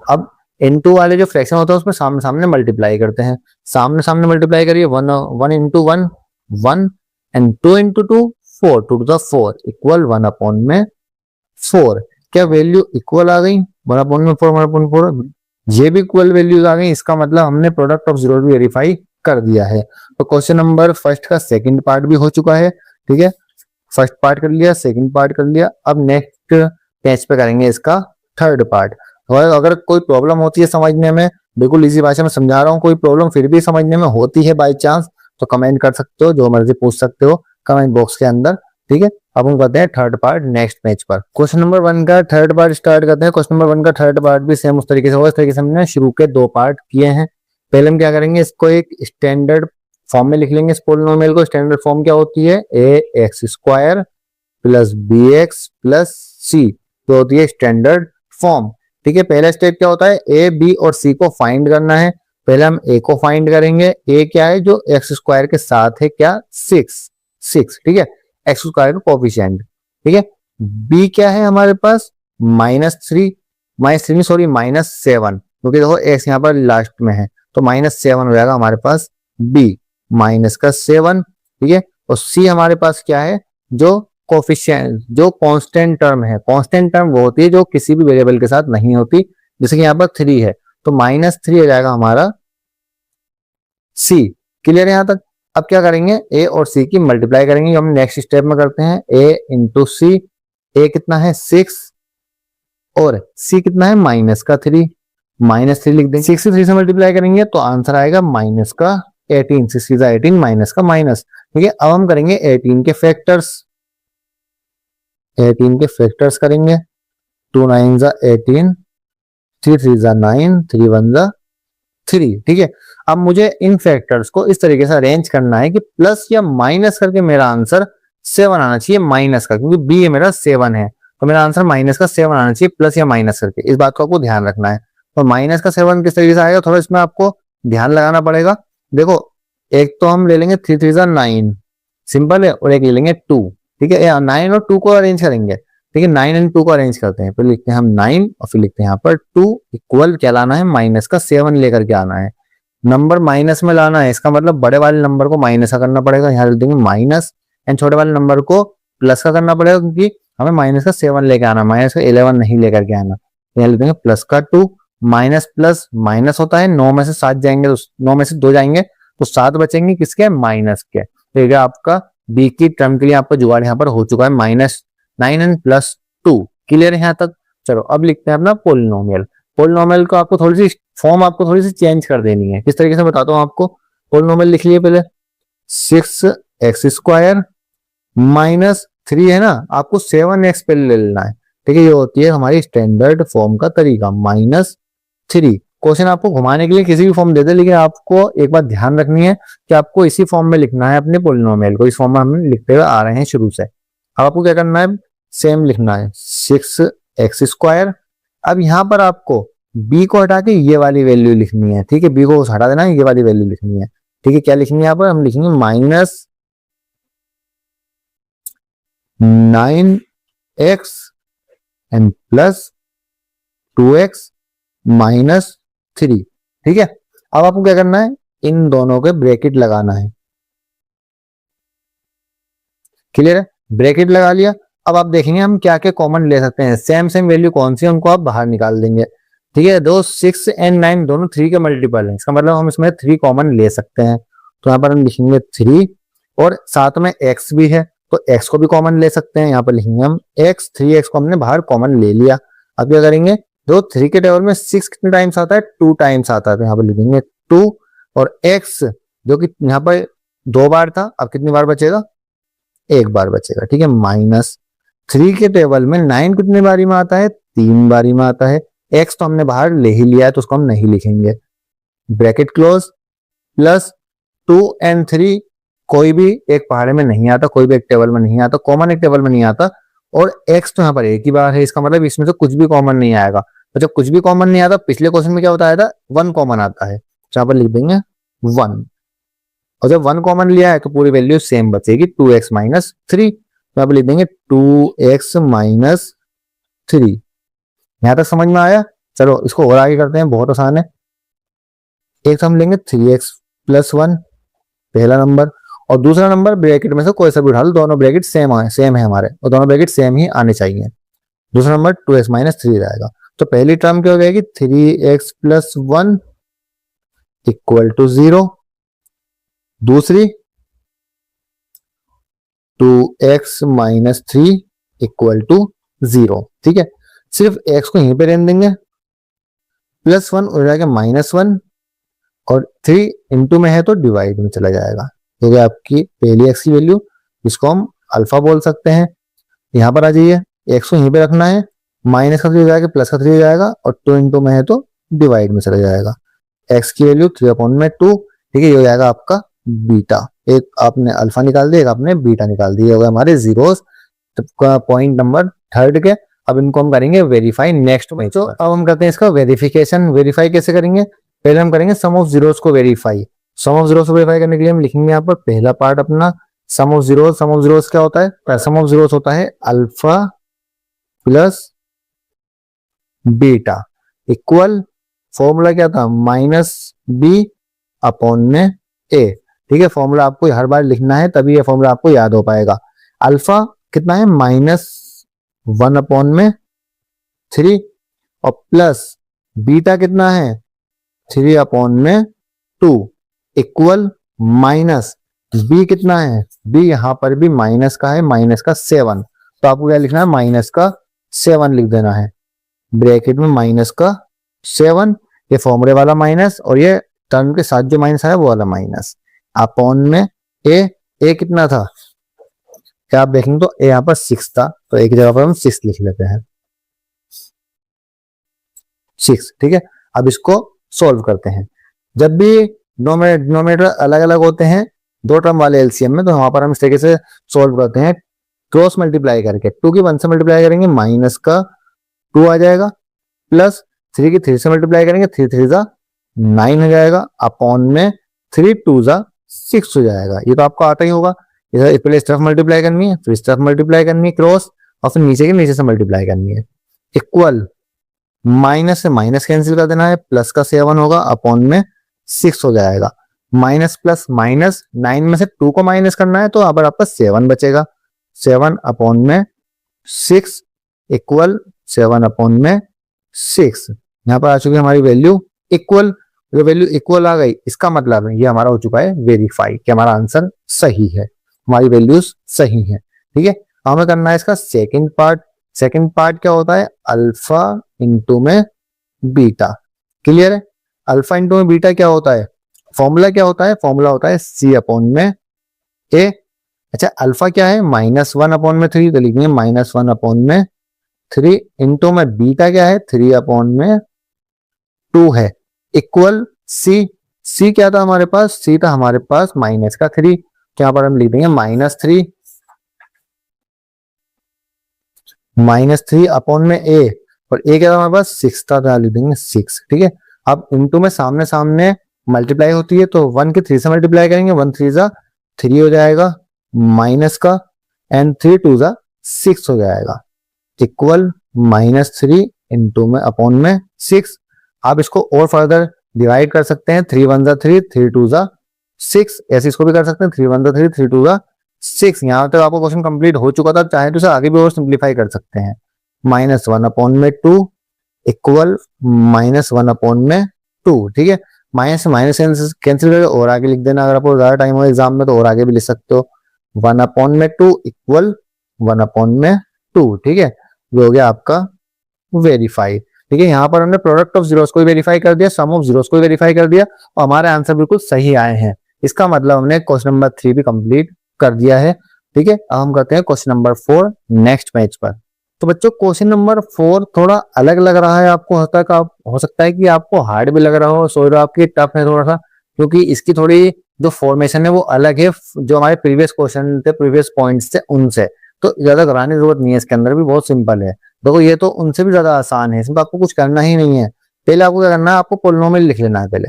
अब इनटू वाले जो फ्रैक्शन होता है उसमें सामने सामने मल्टीप्लाई करते हैं, सामने सामने मल्टीप्लाई करिए, 1 × 1 1 एंड 2 × 2 4, 2 to the 4 इक्वल 1/4। क्या वैल्यू इक्वल आ गई 1/4 1/4, ये भी इक्वल वैल्यूज आ गई, इसका मतलब हमने प्रोडक्ट ऑफ जीरो भी वेरीफाई कर दिया है। तो क्वेश्चन नंबर फर्स्ट का सेकंड पार्ट भी हो चुका है, ठीक है, फर्स्ट पार्ट कर लिया, सेकंड पार्ट कर लिया, अब नेक्स्ट पेज पे करेंगे इसका थर्ड पार्ट। और अगर कोई प्रॉब्लम होती है समझने में, बिल्कुल इजी भाषा में समझा रहा हूँ, कोई प्रॉब्लम फिर भी समझने में होती है बाई चांस, तो कमेंट कर सकते हो, जो मर्जी पूछ सकते हो कमेंट बॉक्स के अंदर, ठीक है। अब हम करते हैं थर्ड पार्ट नेक्स्ट पेज पर। क्वेश्चन नंबर 1 का थर्ड पार्ट स्टार्ट करते हैं। क्वेश्चन नंबर 1 का थर्ड पार्ट भी सेम उस तरीके से होगा, इस तरीके से हमने शुरू के 2 पार्ट किए हैं। पहले हम क्या करेंगे, इसको एक स्टैंडर्ड फॉर्म में लिख लेंगे, इस पोलिनोमियल को। स्टैंडर्ड फॉर्म क्या होती है, ax² + bx + c, तो होती है स्टैंडर्ड फॉर्म, ठीक है। पहला स्टेप क्या होता है, ए बी और सी को फाइंड करना है। पहले हम ए को फाइंड करेंगे। ए क्या है, जो एक्स स्क्वायर के साथ है क्या, 6, ठीक है, एक्स स्क्वायर का कोफिशिएंट, ठीक है। बी क्या है हमारे पास, -3 सॉरी -7, क्योंकि देखो एक्स यहाँ पर लास्ट में है, तो -7 हो जाएगा हमारे पास बी, -7, ठीक है। और सी हमारे पास क्या है, जो कोफिशिएंट, जो कांस्टेंट टर्म है, कांस्टेंट टर्म वो होती है जो किसी भी वेरिएबल के साथ नहीं होती, जैसे कि यहाँ पर 3 है, तो -3 हो जाएगा हमारा सी। क्लियर है यहाँ तक। अब क्या करेंगे, ए और सी की मल्टीप्लाई करेंगे, हम नेक्स्ट स्टेप में करते हैं। ए इंटू सी, ए कितना है 6 और सी कितना है -3, -3 लिख देंगे। 6 से 3 से मल्टीप्लाई करेंगे तो आंसर आएगा -18, 6 18 माइनस का माइनस, ठीक है। अब हम करेंगे 18 के फैक्टर्स, 18 के फैक्टर्स करेंगे। 2 9 जा 18, 3 3 जा 9, 3 1 जा 3, ठीक है। अब मुझे इन फैक्टर्स को इस तरीके से अरेंज करना है कि प्लस या माइनस करके मेरा आंसर 7 आना चाहिए, माइनस का, क्योंकि बी मेरा 7 है, तो मेरा आंसर माइनस का 7 आना चाहिए, प्लस या माइनस करके। इस बात को आपको ध्यान रखना है। तो माइनस का 7 किस तरीके से आएगा, थोड़ा इसमें आपको ध्यान लगाना पड़ेगा। देखो, एक तो हम ले लेंगे 3 3 जा 9, सिंपल है, और एक ले लेंगे 2, ठीक है। 9 और 2 को अरेंज करेंगे, ठीक है। 9 एंड 2 को अरेंज करते हैं, फिर लिखते हैं हम 9 और फिर लिखते हैं यहाँ पर 2 इक्वल क्या लाना है, माइनस का 7 लेकर के आना है। नंबर माइनस में लाना है, इसका मतलब बड़े वाले नंबर को माइनस का करना पड़ेगा, यहाँ लिख देंगे माइनस, एंड छोटे वाले नंबर को प्लस का करना पड़ेगा, क्योंकि हमें माइनस का 7 लेके आना, माइनस का 11 नहीं लेकर के आना। यहाँ लिख देंगे प्लस का 2, माइनस प्लस माइनस होता है, 9 में से 7 जाएंगे तो 9 में से 2 जाएंगे तो 7 बचेंगे किसके, माइनस के। तो आपका बी की टर्म के लिए आपका जुगाड़ यहाँ पर हो चुका है, -9 एंड +2। क्लियर है यहाँ तक। चलो अब लिखते हैं अपना पोलिनोमियल। पोलिनोमियल को आपको थोड़ी सी फॉर्म आपको थोड़ी सी चेंज कर देनी है। किस तरीके से बताता हूँ आपको। पोलिनोमियल लिख लिए पहले, 6x² -3 है ना, आपको 7x पहले ले लेना है, ठीक है। ये होती है हमारी स्टैंडर्ड फॉर्म का तरीका, -3। क्वेश्चन आपको घुमाने के लिए किसी भी फॉर्म दे दे, लेकिन आपको एक बात ध्यान रखनी है कि आपको इसी फॉर्म में लिखना है अपने पोलिनोमियल को। इस फॉर्म में हम लिखते हुए आ रहे हैं शुरू से। अब आपको क्या करना है, सेम लिखना है 6x²। अब यहाँ पर आपको b को हटा के ये वाली वैल्यू लिखनी है, ठीक है। b को हटा देना है, ये वाली वैल्यू लिखनी है, ठीक है। क्या लिखनी है यहाँ पर, हम लिखेंगे -9x एंड +2x -3, ठीक है। अब आपको क्या करना है, इन दोनों के ब्रैकेट लगाना है। क्लियर है, ब्रैकेट लगा लिया। अब आप देखेंगे हम क्या क्या कॉमन ले सकते हैं। सेम वैल्यू कौन सी है उनको आप बाहर निकाल देंगे, ठीक है। दो 6 एंड 9 दोनों 3 के मल्टीपल है, इसका मतलब हम इसमें 3 कॉमन ले सकते हैं। तो यहाँ पर हम लिखेंगे 3 और साथ में x भी है, तो x को भी कॉमन ले सकते हैं। यहाँ पर लिखेंगे हम x, 3x को हमने बाहर कॉमन ले लिया। अब क्या करेंगे, दो 3 के टेबल में 6 कितने टाइम्स आता है, 2 टाइम्स आता है, तो यहाँ पर लिखेंगे 2 और x जो कि यहाँ पर 2 बार था, अब कितनी बार बचेगा, 1 बार बचेगा, ठीक है। -3 के टेबल में 9 कितनी बारी में आता है, 3 बारी में आता है। x तो हमने बाहर ले ही लिया है तो उसको हम नहीं लिखेंगे, ब्रैकेट क्लोज। +2 एंड 3 कोई भी एक पहाड़े में नहीं आता, कोई भी एक टेबल में नहीं आता, कॉमन एक टेबल में नहीं आता। और x तो यहाँ पर एक ही बार है, इसका मतलब इसमें से कुछ भी कॉमन नहीं आएगा। तो जब कुछ भी कॉमन नहीं आता, पिछले क्वेश्चन में क्या बताया था, 1 कॉमन आता है, तो यहाँ पर लिख देंगे 1। और जब 1 कॉमन लिया है तो पूरी वैल्यू सेम बचेगी, 2x -3। तो यहाँ पर लिख देंगे 2x -3। यहां तक समझ में आया। चलो इसको और आगे करते हैं, बहुत आसान है। एक तो हम लेंगे 3x + 1 पहला नंबर, और दूसरा नंबर ब्रैकेट में से कोई सा भी उठा लो, दोनों ब्रैकेट सेम है हमारे, और दोनों ब्रैकेट सेम ही आने चाहिए। दूसरा नंबर 2x -3 रहेगा। तो पहली टर्म क्या हो जाएगी, 3x + 1 = 0। दूसरी 2x -3 = 0, ठीक है। सिर्फ x को यहीं पे रहने देंगे, +1 हो जाएगा -1, और 3 इंटू में है तो डिवाइड में चला जाएगा। तो आपकी पहली x की वैल्यू, जिसको हम अल्फा बोल सकते हैं। यहाँ पर आ जाइए, x को यहीं पे रखना है, -3 हो जाएगा, +3 हो जाएगा, और 2 इंटू में है तो डिवाइड में चला जाएगा। x की वैल्यू 3/2, ठीक है। ये हो जाएगा आपका बीटा। एक आपने अल्फा निकाल दिया, एक आपने बीटा निकाल दिया, होगा हमारे जीरोस पॉइंट नंबर 3 के। अब इनको हम करेंगे वेरीफाई नेक्स्ट में। तो अब हम करते हैं इसका वेरिफिकेशन। वेरीफाई कैसे करेंगे, पहले हम करेंगे सम ऑफ जीरोस को वेरीफाई। सम ऑफ जीरोस को वेरीफाई करने के लिए हम लिखेंगे यहाँ पर पहला पार्ट अपना sum of zeros. Sum of zeros क्या होता है? सम ऑफ जीरोस होता है alpha plus beta equal formula क्या था? माइनस बी अपॉन में ए। ठीक है, फॉर्मूला आपको हर बार लिखना है तभी ये फॉर्मूला आपको याद हो पाएगा। अल्फा कितना है? -1 अपॉन में 3 और प्लस बीटा कितना है? 3 अपॉन में 2 इक्वल माइनस बी कितना है? बी यहां पर भी माइनस का है, माइनस का 7। तो आपको क्या लिखना है? माइनस का 7 लिख देना है ब्रैकेट में, माइनस का 7, ये फॉर्मूले वाला माइनस और ये टर्म के साथ जो माइनस आया वो वाला माइनस अपॉन में ए कितना था? क्या आप देखेंगे तो ए यहाँ पर 6 था, तो एक जगह पर हम 6 लिख लेते हैं, 6। ठीक है, अब इसको सॉल्व करते हैं। जब भी डिनोमिनेटर अलग अलग होते हैं दो टर्म वाले एलसीएम में, तो वहां पर हम इस तरीके से सॉल्व करते हैं क्रॉस मल्टीप्लाई करके। 2 की 1 से मल्टीप्लाई करेंगे माइनस का 2 आ जाएगा, प्लस 3 की 3 से मल्टीप्लाई करेंगे 3 3 जा 9 हो जाएगा, अपॉन में 3 2 जा 6 हो जाएगा। ये तो आपको आता ही होगा। इधर पहले इस तरफ मल्टीप्लाई करनी है, फिर इस तरफ मल्टीप्लाई करनी है क्रॉस, और फिर नीचे के नीचे से मल्टीप्लाई करनी है। इक्वल माइनस से माइनस कैंसिल कर देना है, प्लस का 7 होगा अपॉन में 6 हो जाएगा। माइनस प्लस माइनस, 9 में से 2 को माइनस करना है तो यहाँ पर आपका 7 बचेगा, 7 अपॉन में 6 इक्वल 7 अपॉन में 6। यहाँ पर आ चुकी है हमारी वैल्यू इक्वल। जो वैल्यू इक्वल आ गई इसका मतलब है ये हमारा हो चुका है वेरीफाई कि हमारा आंसर सही है, हमारी वैल्यूज सही है। ठीक है, हमें करना है इसका सेकंड पार्ट। सेकंड पार्ट क्या होता है? अल्फा इंटू में बीटा। क्लियर है? अल्फा इंटू में बीटा क्या होता है? फॉर्मूला क्या होता है? फॉर्मूला होता है सी अपॉन में ए। अच्छा, अल्फा क्या है? -1 अपॉन में 3, तो लिखेंगे -1 अपॉन में 3 इंटू में बीटा क्या है? 3 अपॉन में 2 है, इक्वल सी। सी क्या था हमारे पास? सी था हमारे पास माइनस का 3, यहाँ पर हम लिख देंगे -3 अपॉन में ए, और ए क्या था हमारे पास? 6 था, तो लिख देंगे 6। ठीक है, अब इंटू में सामने सामने मल्टीप्लाई होती है तो 1 के 3 से मल्टीप्लाई करेंगे, 1 3 जा 3 हो जाएगा माइनस का, एंड 3 2 जा 6 हो जाएगा, इक्वल -3 इंटू में अपॉन में 6। आप इसको और फर्दर डिवाइड कर सकते हैं, 3 1 जा 3, 3 2 जा 6, ऐसे इसको भी कर सकते हैं, 3 1 जा 3, 3 2 जा 6। यहाँ तक आपको क्वेश्चन कंप्लीट हो चुका था, चाहे तो इसे आगे भी और सिंप्लीफाई कर सकते हैं। -1 अपॉन में 2 इक्वल -1 अपॉन में 2। ठीक है, माइनस से माइनस कैंसिल करके और आगे लिख देना, अगर आपको ज्यादा टाइम हो एग्जाम में तो और आगे भी लिख सकते हो। 1 अपॉन में 2 इक्वल 1 अपॉन में 2। ठीक है, ये हो गया आपका वेरीफाई। ठीक है, यहाँ पर हमने प्रोडक्ट ऑफ जीरोस को भी वेरीफाई कर दिया, सम ऑफ जीरोस को भी वेरीफाई कर दिया, और हमारे आंसर बिल्कुल सही आए हैं। इसका मतलब हमने क्वेश्चन नंबर 3 भी कंप्लीट कर दिया है। ठीक है, अब हम करते हैं क्वेश्चन नंबर 4 नेक्स्ट पेज पर। तो बच्चों क्वेश्चन नंबर 4 थोड़ा अलग लग रहा है आपको, हो सकता है कि आपको हार्ड भी लग रहा हो, सोच रहे हो आपकी टफ है थोड़ा सा, क्योंकि इसकी थोड़ी जो फॉर्मेशन है वो अलग है जो हमारे प्रीवियस क्वेश्चन थे, प्रीवियस पॉइंट्स थे उनसे। तो ज्यादा घबराने की जरूरत नहीं है, इसके अंदर भी बहुत सिंपल है। देखो ये तो उनसे भी ज्यादा आसान है, इसमें आपको कुछ करना ही नहीं है। पहले आपको क्या करना है? आपको पोलिनोमियल लिख लेना है। पहले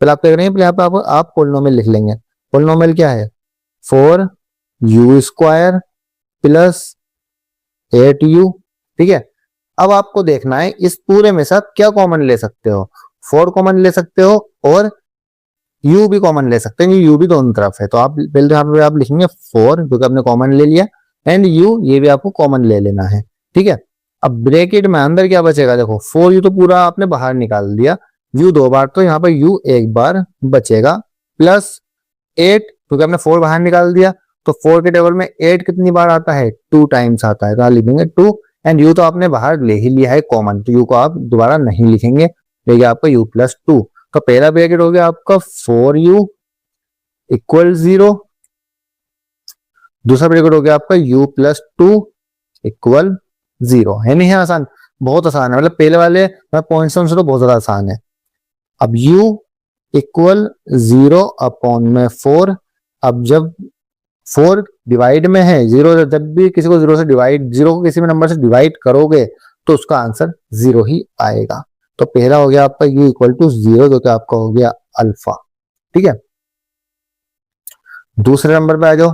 आप क्या करेंगे? पहले आप पोलिनोमियल लिख लेंगे। पोलिनोमियल क्या है? 4u² plus 8u। ठीक है, अब आपको देखना है इस पूरे में से आप क्या कॉमन ले सकते हो। 4 कॉमन ले सकते हो और u भी कॉमन ले सकते हैं, u भी दोनों तरफ है। तो आप पहले तो यहाँ पे आप लिखेंगे 4 जो कि आपने कॉमन ले लिया, एंड u ये भी आपको कॉमन ले लेना है। ठीक है, अब ब्रैकेट में अंदर क्या बचेगा? देखो 4u तो पूरा आपने बाहर निकाल दिया, u 2 बार, तो यहाँ पर u 1 बार बचेगा, प्लस 8 क्योंकि आपने 4 बाहर निकाल दिया, तो 4 के टेबल में 8 कितनी बार आता है? 2 टाइम्स आता है, तो आप लिखेंगे 2, एंड u तो आपने बाहर ले ही लिया है कॉमन, तो u को आप दोबारा नहीं लिखेंगे, देखिए आपका u प्लस 2। तो पहला ब्रैकेट हो गया आपका 4u इक्वल 0, दूसरा ब्रैकेट हो गया आपका u प्लस 2 इक्वल 0। है नहीं है आसान? बहुत आसान है, मतलब पहले वाले पॉइंट्स से तो बहुत ज्यादा आसान है। अब u इक्वल 0 अपॉन में 4। अब जब 4 डिवाइड में है 0, जब भी किसी को 0 से डिवाइड, 0 को किसी भी नंबर से डिवाइड करोगे तो उसका आंसर 0 ही आएगा। तो पहला हो गया आपका u इक्वल टू 0 जो कि आपका हो गया अल्फा। ठीक है, दूसरे नंबर पे आ जाओ,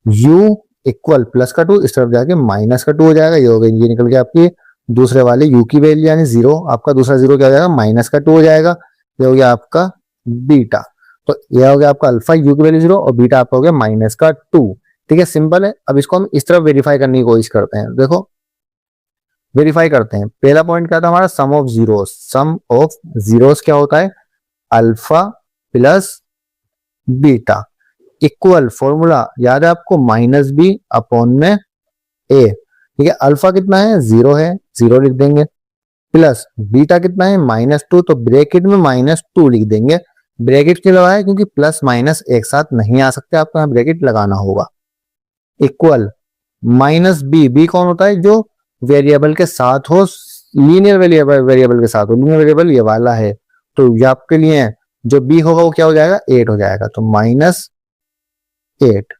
u इक्वल प्लस का 2 इस तरफ जाके माइनस का 2 हो जाएगा, ये हो गया, ये निकल गया आपकी दूसरे वाले u की वैल्यू यानी 0, आपका दूसरा 0 क्या हो जाएगा माइनस का 2 हो जाएगा, ये हो गया आपका बीटा। तो ये हो गया आपका अल्फा u की वैल्यू 0 और बीटा आपका हो गया माइनस का 2। ठीक है, सिंपल है। अब इसको हम इस तरफ वेरीफाई करने की कोशिश करते हैं। देखो वेरीफाई करते हैं, पहला पॉइंट क्या था हमारा, sum of zeros. Sum of zeros क्या होता है, alpha plus beta equal, formula याद है आपको, माइनस बी अपॉन में ए। ठीक है, अल्फा कितना है 0 है, 0 लिख देंगे, प्लस बीटा कितना है -2, तो ब्रैकेट में -2 लिख देंगे। ब्रैकेट क्यों लगाया, क्योंकि प्लस माइनस एक साथ नहीं आ सकते, आपको यहाँ ब्रैकेट लगाना होगा। इक्वल माइनस बी, बी कौन होता है, जो वेरिएबल के साथ हो, लीनियर वेरिएबल के साथ हो, लीनियर वेरिएबल ये वाला है, तो ये आपके लिए जो बी होगा वो क्या हो जाएगा 8 हो जाएगा, तो -8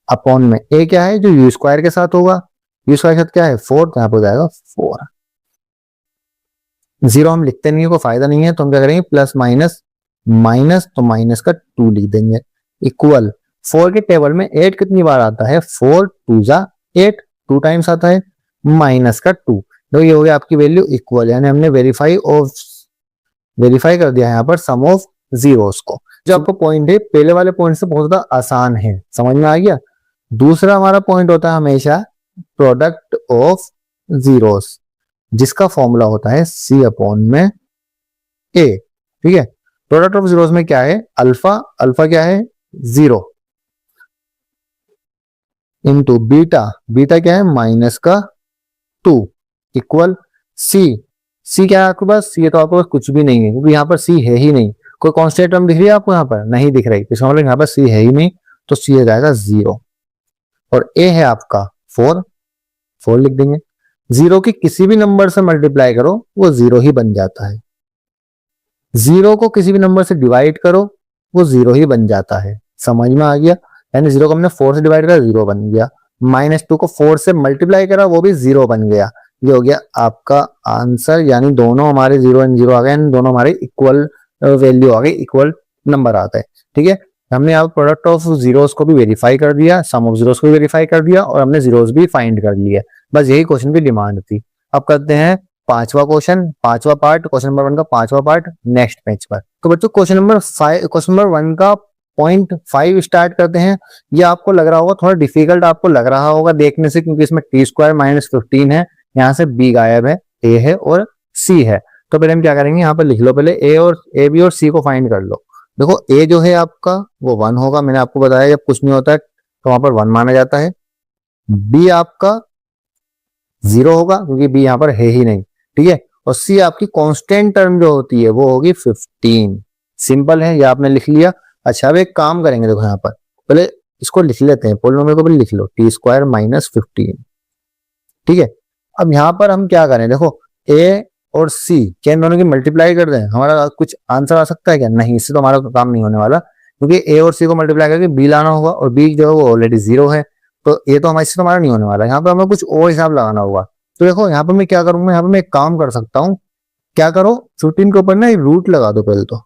अपॉन में ए क्या है, जो यू स्क्वायर के साथ होगा, यू स्क्वायर के साथ क्या है 4, तो यहाँ पे हो जाएगा 4। 0 हम लिखते नहीं है, कोई फायदा नहीं है, तो हम क्या करेंगे प्लस माइनस माइनस, तो माइनस का 2 लिख देंगे, इक्वल 4 के टेबल में 8 कितनी बार आता है, 4 2 जा 8, 2 टाइम्स आता है, माइनस का 2। तो ये हो गया आपकी वैल्यू इक्वल, यानी हमने वेरीफाई कर दिया यहाँ पर सम ऑफ जीरोस को। जो आपको पॉइंट है पहले वाले पॉइंट से बहुत ज्यादा आसान है, समझ में आ गया। दूसरा हमारा पॉइंट होता है हमेशा प्रोडक्ट ऑफ जीरोस, जिसका फॉर्मूला होता है सी अपॉन में ए। ठीक है, प्रोडक्ट ऑफ जीरोस में क्या है, अल्फा, अल्फा क्या है 0 इंटू बीटा, बीटा क्या है माइनस का 2 इक्वल सी, सी क्या है आपके पास, सी तो आपके पास कुछ भी नहीं है, क्योंकि यहाँ पर सी है ही नहीं। कोई कांस्टेंट टर्म दिख रही है आपको, यहाँ पर नहीं दिख रही, इसका मतलब यहाँ पर सी है ही नहीं, तो सी हो जाएगा 0 और ए है आपका 4, 4 लिख देंगे। 0 की किसी भी नंबर से मल्टीप्लाई करो वो 0 ही बन जाता है, 0 को किसी भी नंबर से डिवाइड करो वो 0 ही बन जाता है, समझ में आ गया। यानी 0 को हमने 4 से डिवाइड करा 0 बन गया, -2 को 4 से मल्टीप्लाई करा वो भी 0 बन गया। ये हो गया आपका आंसर, यानी दोनों हमारे 0 एंड 0 आ गए, यानी दोनों हमारे इक्वल वैल्यू आ गई, इक्वल नंबर आता है। ठीक है, हमने यहाँ प्रोडक्ट ऑफ जीरोस को भी वेरीफाई कर दिया, सम ऑफ जीरोस को भी वेरीफाई कर दिया और हमने जीरोस भी फाइंड कर लिया। बस यही क्वेश्चन की डिमांड थी। अब करते हैं पांचवा क्वेश्चन, पांचवा पार्ट, क्वेश्चन नंबर 1 का पांचवा पार्ट नेक्स्ट पेज पर। तो बच्चों क्वेश्चन नंबर 1 का पॉइंट 5 स्टार्ट करते हैं। ये आपको लग रहा होगा थोड़ा डिफिकल्ट, आपको लग रहा होगा देखने से, क्योंकि इसमें t² -15 है, यहाँ से b गायब है, a है और c है। तो पहले हम क्या करेंगे, यहाँ पर लिख लो पहले a b और c को फाइंड कर लो। देखो a जो है आपका वो 1 होगा, मैंने आपको बताया जब कुछ नहीं होता है तो वहां पर 1 माना जाता है। b आपका 0 होगा क्योंकि b यहाँ पर है ही नहीं, ठीक है। और c आपकी कांस्टेंट टर्म जो होती है वो होगी 15। सिंपल है, ये आपने लिख लिया। अच्छा अब एक काम करेंगे, देखो यहाँ पर पहले इसको लिख लेते हैं, पोलिनोमियल को पहले लिख लो, t² -15, ठीक है। अब यहाँ पर हम क्या करें, देखो a और c क्या इन दोनों की मल्टीप्लाई कर दें, हमारा कुछ आंसर आ सकता है क्या, नहीं, इससे तो हमारा काम नहीं होने वाला, क्योंकि a और c को मल्टीप्लाई करके b लाना होगा और b जो है वो ऑलरेडी 0 है, तो ये तो हमारे इससे तो हमारा नहीं होने वाला। यहाँ पर हमें कुछ और हिसाब लगाना होगा। तो देखो यहाँ पर मैं क्या करूंगा, यहाँ पर मैं एक काम कर सकता हूँ, क्या करो 15 के ऊपर ना रूट लगा दो पहले तो,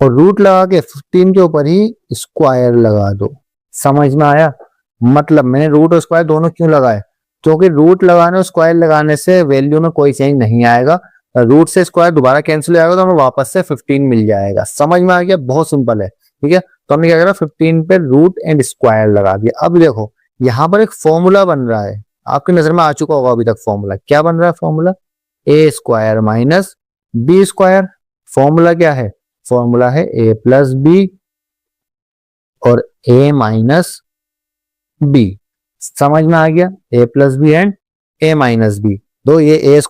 और रूट लगा के 15 के ऊपर ही स्क्वायर लगा दो। समझ में आया, मतलब मैंने रूट और स्क्वायर दोनों क्यों लगाए, क्योंकि रूट लगाने और स्क्वायर लगाने से वैल्यू में कोई चेंज नहीं आएगा, रूट से स्क्वायर दोबारा कैंसिल हो जाएगा तो हमें वापस से 15 मिल जाएगा। समझ में आ गया, बहुत सिंपल है, ठीक है। तो हमने क्या करा, 15 पे रूट एंड स्क्वायर लगा दिया। अब देखो यहाँ पर एक फॉर्मूला बन रहा है, आपकी नजर में आ चुका होगा अभी तक फॉर्मूला, क्या बन रहा है फॉर्मूला, a² - b²। फॉर्मूला क्या है, फॉर्मूला है a + b और a - b। समझ में आ गया, a + b and a - b, दो ये a² -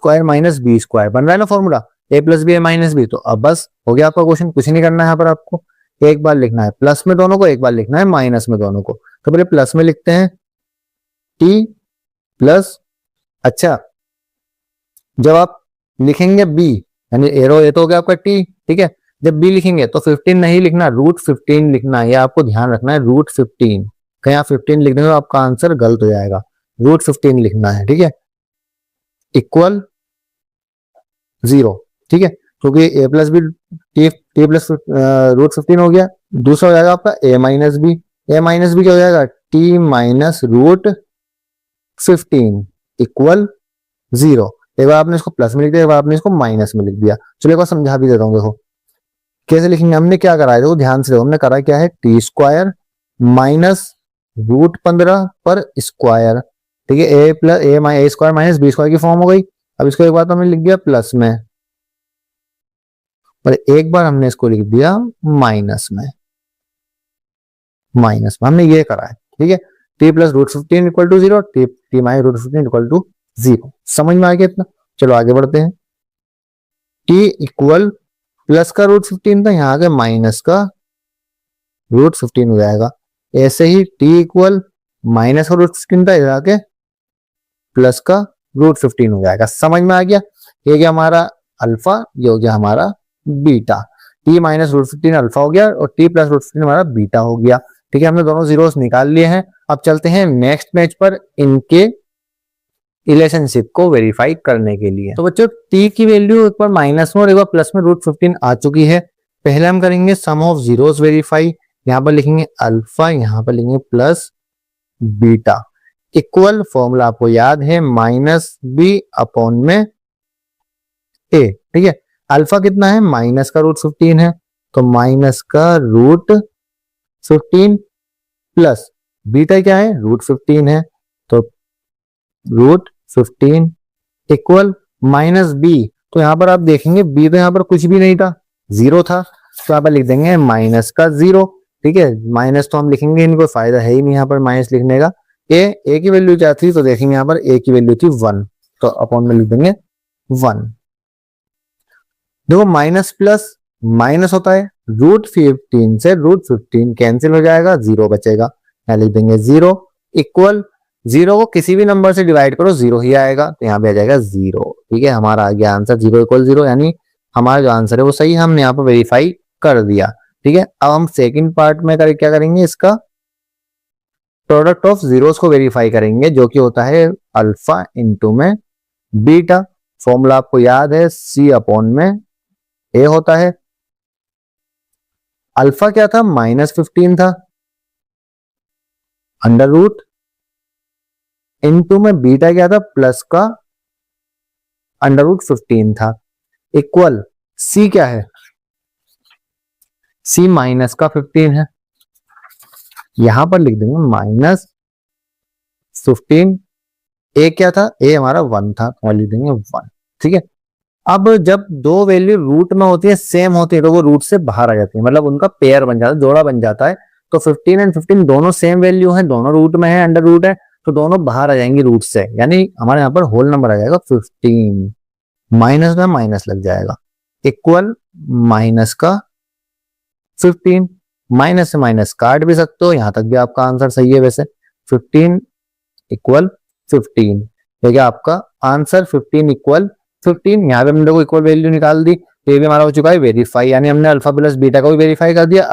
b² बन रहा है ना formula, a + b a - b। तो अब बस हो गया आपका क्वेश्चन, कुछ नहीं करना है यहाँ पर, आपको एक बार लिखना है प्लस में दोनों को, एक बार लिखना है माइनस में दोनों को। तो पहले प्लस में लिखते हैं t प्लस, अच्छा जब आप लिखेंगे b यानी एरो, ये तो हो गया आपका t, ठीक है। जब b लिखेंगे तो 15 नहीं लिखना, √15 लिखना है, ये आपको ध्यान रखना है, √15। कहीं आप 15 लिख देंगे तो आपका आंसर गलत हो जाएगा, √15 लिखना है, ठीक है। इक्वल 0, ठीक है, क्योंकि a plus b t plus root 15 हो गया। दूसरा हो जाएगा आपका a माइनस बी, क्या हो जाएगा t माइनस रूट 15 इक्वल 0। एक बार आपने इसको प्लस में लिख दिया, एक बार आपने इसको माइनस में लिख दिया। चलो एक बार समझा भी देता हूँ, देखो कैसे लिखेंगे। हमने क्या करा है, देखो ध्यान से देखो, हमने करा क्या है, टी स्क्वायर माइनस रूट 15 पर स्क्वायर, ठीक है, ए प्लस ए स्क्वायर माइनस बी स्क्वायर की फॉर्म हो गई। अब इसको एक बार तो हमने लिख दिया प्लस में, पर एक बार हमने इसको लिख दिया माइनस में, हमने ये करा है, ठीक है। T plus root 15 equal to 0, t minus root 15 equal to 0। समझ में आ गया इतना। चलो आगे बढ़ते हैं। टी इक्वल प्लस का रूट 15 था, यहाँ आगे माइनस का रूट 15 हो जाएगा। ऐसे ही टी इक्वल माइनस का रूट 15 था, इधर आके प्लस का रूट 15 हो जाएगा। समझ में आ गया। ये क्या हमारा अल्फा, ये हो गया हमारा beta. T minus root 15 alpha हो गया और टी प्लस रूट 15 हमारा बीटा हो गया, ठीक है। हमने दोनों जीरोस निकाल लिए हैं। अब चलते हैं नेक्स्ट पेज पर इनके रिलेशनशिप को वेरीफाई करने के लिए। तो बच्चों टी की वैल्यू एक बार माइनस में और एक बार प्लस में रूट 15 आ चुकी है। पहले हम करेंगे सम ऑफ जीरोस वेरीफाई। यहाँ पर लिखेंगे अल्फा, यहाँ पर लिखेंगे प्लस बीटा इक्वल, फॉर्मूला आपको याद है माइनस बी अपॉन में ए, ठीक है। अल्फा कितना है, माइनस का रूट 15 है, तो माइनस का रूट 15 प्लस बीटा क्या है, रूट 15 है, तो रूट 15 इक्वल माइनस बी। तो यहां पर आप देखेंगे बी तो यहां पर कुछ भी नहीं था, 0 था, तो यहाँ पर लिख देंगे माइनस का 0, ठीक है। माइनस तो हम लिखेंगे, इनको फायदा है ही नहीं यहाँ पर माइनस लिखने का। ए की वैल्यू क्या थी, तो देखेंगे यहाँ पर ए की वैल्यू थी 1, तो अपॉन में लिख देंगे 1। देखो माइनस प्लस माइनस होता है, रूट 15 से रूट 15 कैंसिल हो जाएगा, 0 बचेगा, यहाँ लिख देंगे 0 इक्वल 0 को किसी भी नंबर से डिवाइड करो 0 ही आएगा, तो यहाँ पे आ जाएगा 0, ठीक है। हमारा आ गया आंसर 0 इक्वल 0, यानी हमारा जो आंसर है वो सही है, हमने यहाँ पर वेरीफाई कर दिया, ठीक है। अब हम सेकंड पार्ट में क्या करेंगे, इसका प्रोडक्ट ऑफ जीरोस को वेरीफाई करेंगे, जो कि होता है अल्फा इंटू में बीटा। फॉर्मूला आपको याद है सी अपॉन में ए होता है। अल्फा क्या था, माइनस 15 था, अंडर रूट इनटू में बीटा क्या था, प्लस का अंडर रूट 15 था, इक्वल सी क्या है, सी माइनस का 15 है, यहां पर लिख देंगे माइनस 15। ए क्या था, ए हमारा 1 था, तो लिख देंगे 1, ठीक है। अब जब दो वैल्यू रूट में होती है, सेम होती है, तो वो रूट से बाहर आ जाती है, मतलब उनका पेयर बन जाता है, जोड़ा बन जाता है। तो 15 एंड 15 दोनों सेम वैल्यू है, दोनों रूट में है, अंडर रूट है, तो दोनों बाहर आ जाएंगी रूट से, यानी हमारे यहाँ पर होल नंबर आ जाएगा 15, माइनस में माइनस लग जाएगा, इक्वल माइनस का 15। माइनस से माइनस काट भी सकते हो, यहां तक भी आपका आंसर सही है। वैसे 15 इक्वल 15, ठीक है, आपका आंसर 15 इक्वल 15। यहाँ पे हमने देखो इक्वल वैल्यू निकाल दी, तो ये भी हमारा हो चुका है वेरीफाई, यानी हमने अल्फा प्लस बीटा को भी वेरीफाई कर दिया,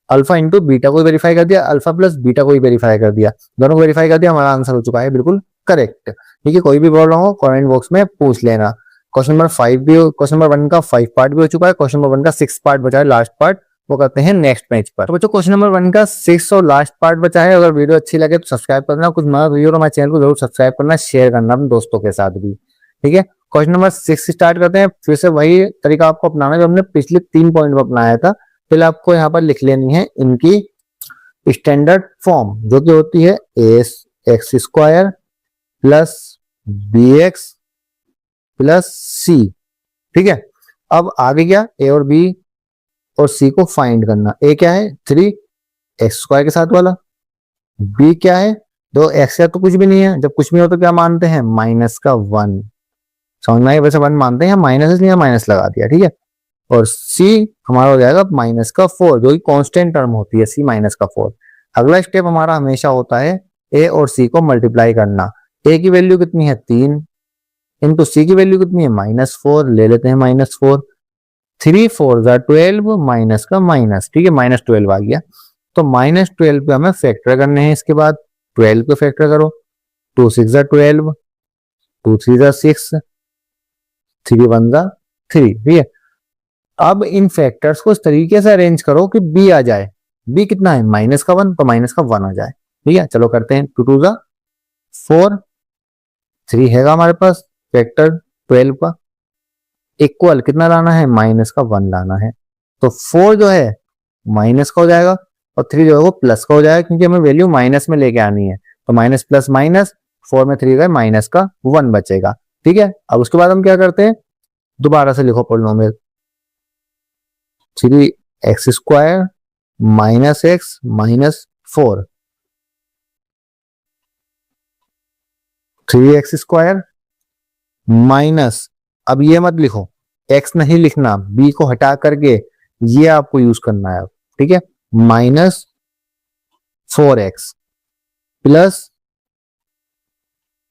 अल्फा इंटू बीटा को वेरीफाई कर दिया, अल्फा प्लस बीटा को भी वेरीफाई कर दिया, दोनों को वेरीफाई कर दिया, हमारा आंसर हो चुका है बिल्कुल करेक्ट, ठीक है। कोई भी प्रॉब्लम हो कमेंट बॉक्स में पूछ लेना। क्वेश्चन नंबर 5 भी, क्वेश्चन नंबर 1 का 5 पार्ट भी हो चुका है, क्वेश्चन नंबर 1 का 6 पार्ट बचा है, लास्ट पार्ट वो करते हैं नेक्स्ट पेज पर। तो बच्चों क्वेश्चन नंबर 1 का 6 और लास्ट पार्ट बचा है। अगर वीडियो अच्छी लगे तो सब्सक्राइब करना, कुछ नया वीडियो तो हमारे चैनल को जरूर सब्सक्राइब करना, शेयर करना अपने दोस्तों के साथ भी, ठीक है। क्वेश्चन नंबर 6 स्टार्ट करते हैं। फिर से वही तरीका आपको अपनाना है जो हमने पिछले 3 पॉइंट में अपनाया था। पहले आपको यहाँ पर लिख लेनी है इनकी स्टैंडर्ड फॉर्म, जो कि होती है x square plus B X plus C, ठीक है। अब आगे क्या, ए और बी और सी को फाइंड करना। ए क्या है 3 एक्स स्क्वायर के साथ वाला, बी क्या है 2 एक्स का तो कुछ भी नहीं है, जब कुछ भी हो तो क्या मानते हैं माइनस का 1, समझ में आया, वैसे 1 मानते हैं, माइनस इसलिए माइनस लगा दिया, ठीक है। और सी हमारा हो जाएगा माइनस का 4, जो कि कांस्टेंट टर्म होती है सी माइनस का 4। अगला स्टेप हमारा हमेशा होता है ए और सी को मल्टीप्लाई करना। ए की वैल्यू कितनी है 3 इंटू सी की वैल्यू कितनी है -4, ले लेते हैं -4, 3 4 12 माइनस का माइनस, ठीक है, -12 आ गया। तो -12 पे हमें फैक्टर करने हैं, इसके बाद 12 को फैक्टर करो, 2 6 12 2 3 जा 6, 3 1 जा 3, ठीक है। अब इन फैक्टर्स को इस तरीके से अरेंज करो कि बी आ जाए। बी कितना है, माइनस का 1, तो माइनस का 1 आ जाए, ठीक है। चलो करते हैं, 2 2 जा 4, 3 हैगा हमारे पास फैक्टर 12 का, इक्वल कितना लाना है, माइनस का 1 लाना है। तो 4 जो है माइनस का हो जाएगा और 3 जो है वो प्लस का हो जाएगा, क्योंकि हमें वैल्यू माइनस में लेके आनी है। तो माइनस प्लस माइनस, 4 में 3 गए, माइनस का 1 बचेगा, ठीक है। अब उसके बाद हम क्या करते हैं, दोबारा से लिखो polynomial, 3x² minus x minus 4, 3x² minus, अब ये मत लिखो, x नहीं लिखना, b को हटा करके ये आपको यूज करना है, ठीक है। माइनस 4x प्लस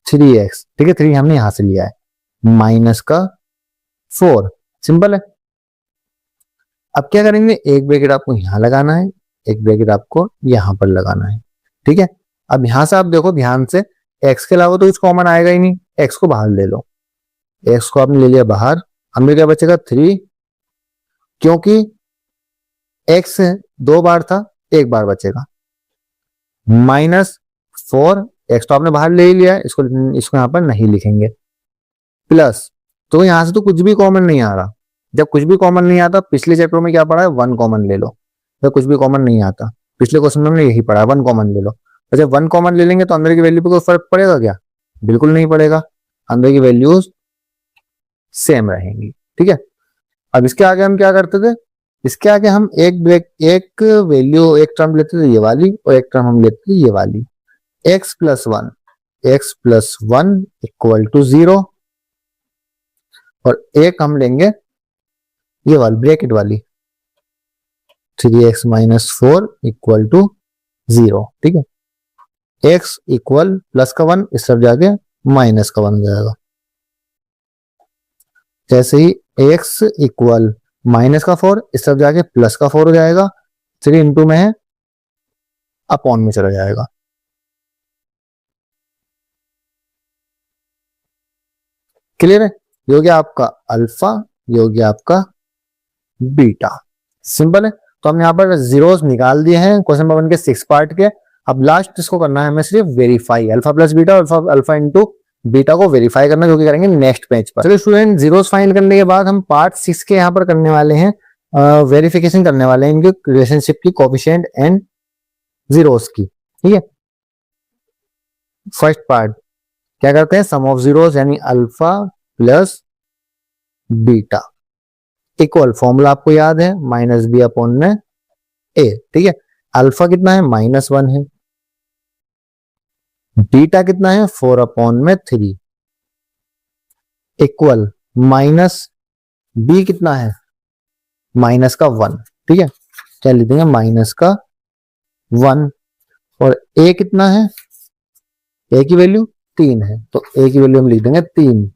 3x, ठीक है, 3 हमने यहां से लिया है, माइनस का 4, सिंपल है। अब क्या करेंगे, एक ब्रैकेट आपको यहां लगाना है, एक ब्रैकेट आपको यहां पर लगाना है, ठीक है। अब यहां से आप देखो ध्यान से, x के अलावा तो कुछ कॉमन आएगा ही नहीं, x को बाहर ले लो, x को आपने ले लिया बाहर, हमें क्या बचेगा 3, क्योंकि x 2 बार था, 1 बार बचेगा, माइनस 4, x तो आपने बाहर ले ही लिया, इसको यहां पर नहीं लिखेंगे, प्लस, तो यहां से तो कुछ भी कॉमन नहीं आ रहा। जब कुछ भी कॉमन नहीं आता, पिछले चैप्टर में क्या पढ़ा है, 1 कॉमन ले लो। जब कुछ भी कॉमन नहीं आता, पिछले क्वेश्चन में हमने यही पढ़ा, 1 कॉमन ले लो। तो जब 1 कॉमन ले लेंगे तो अंदर की वैल्यू पे कोई फर्क पड़ेगा क्या, बिल्कुल नहीं पड़ेगा, अंदर की वैल्यूज सेम रहेंगी, ठीक है। अब इसके आगे हम क्या करते थे, इसके आगे हम एक वैल्यू, एक टर्म लेते थे ये वाली, और एक टर्म हम लेते थे ये वाली, x प्लस 1 इक्वल टू 0, और एक हम लेंगे ये वाली ब्रैकेट वाली, 3x माइनस 4 इक्वल टू 0, ठीक है। x इक्वल प्लस का 1, इस तरफ जाके माइनस का 1 हो जाएगा। जैसे ही x इक्वल माइनस का 4, इस तरफ जाके प्लस का 4 हो जाएगा, 3 इंटू में है, अपॉन में चला जाएगा। क्लियर है, ये हो गया आपका अल्फा, ये हो गया आपका बीटा, सिंपल है। तो हम यहाँ पर जीरोस निकाल दिए हैं क्वेश्चन नंबर 1 के 6 पार्ट के। अब लास्ट इसको करना है हमें सिर्फ verify, alpha plus beta, alpha into beta को वेरीफाई करना, जो कि करेंगे नेक्स्ट पेज पर। चलिए स्टूडेंट, जीरोस फाइंड करने के बाद हम पार्ट 6 के यहाँ पर करने वाले हैं, वेरिफिकेशन करने वाले हैं इनके रिलेशनशिप की, कोफिशिएंट एंड जीरोस की, ठीक है। फर्स्ट पार्ट क्या करते हैं, सम ऑफ जीरोस यानी alpha plus beta equal, formula आपको याद है, माइनस बी अपॉन में ए, ठीक है। अल्फा कितना है, -1 है, बीटा कितना है, 4 अपॉन में 3 इक्वल, माइनस बी कितना है, माइनस का 1, ठीक है। क्या लिख देंगे, माइनस का 1, और ए कितना है, ए की वैल्यू 3 है, तो ए की वैल्यू हम लिख देंगे 3,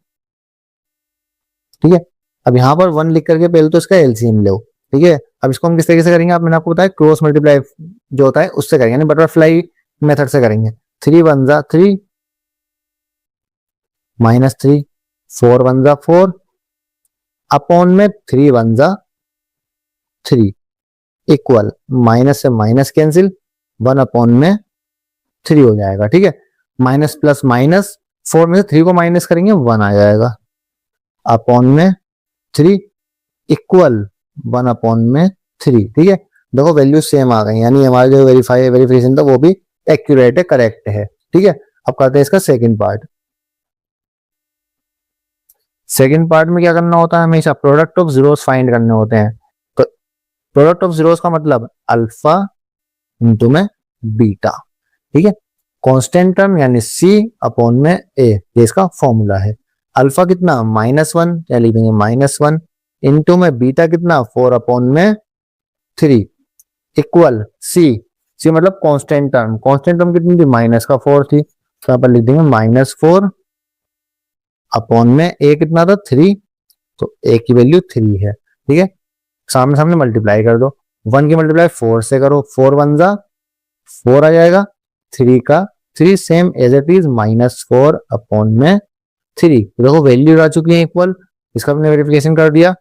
ठीक है। अब यहां पर 1 लिख करके पहले तो इसका एलसीएम लो, ठीक है। अब इसको हम किस तरीके से करेंगे, मैंने आपको बताया क्रॉस मल्टीप्लाई जो होता है उससे करेंगे, यानी बटरफ्लाई मेथड से करेंगे। 3 1 जा 3 माइनस 3, 4 1 जा 4 अपॉन में 3 1 जा 3 इक्वल, माइनस से माइनस कैंसिल, 1 अपॉन में 3 हो जाएगा, ठीक है। माइनस प्लस माइनस, 4 में से 3 को माइनस करेंगे 1 आ जाएगा, अपॉन में 3 इक्वल 1 अपॉन में 3, ठीक है। देखो वैल्यू सेम आ गई, यानी हमारा जो वेरिफिकेशन था वो भी एक्यूरेट है, करेक्ट है, ठीक है। अब करते हैं इसका सेकंड पार्ट। सेकंड पार्ट में क्या करना होता है, हमेशा प्रोडक्ट ऑफ जीरोस फाइंड करने होते हैं। तो प्रोडक्ट ऑफ जीरोस का मतलब अल्फा इंटू में बीटा, ठीक है। कांस्टेंट टर्म यानी सी अपॉन में ए, ये इसका फॉर्मूला है। अल्फा कितना, -1, क्या लिखेंगे, -1 इंटू में बीटा कितना, 4 अपॉन में 3 इक्वल सी मतलब कांस्टेंट टर्म, कांस्टेंट टर्म कितनी थी, माइनस का 4 थी, तो यहाँ पर लिख देंगे -4 अपॉन में ए कितना था 3, तो ए की वैल्यू 3 है, ठीक है। सामने सामने मल्टीप्लाई कर दो, 1 की मल्टीप्लाई 4 से करो, 4 1 जा 4 आ जाएगा, 3 का 3 same as it is, -4 upon में 3। देखो वैल्यू आ चुकी है इक्वल, इसका हमने वेरिफिकेशन कर दिया।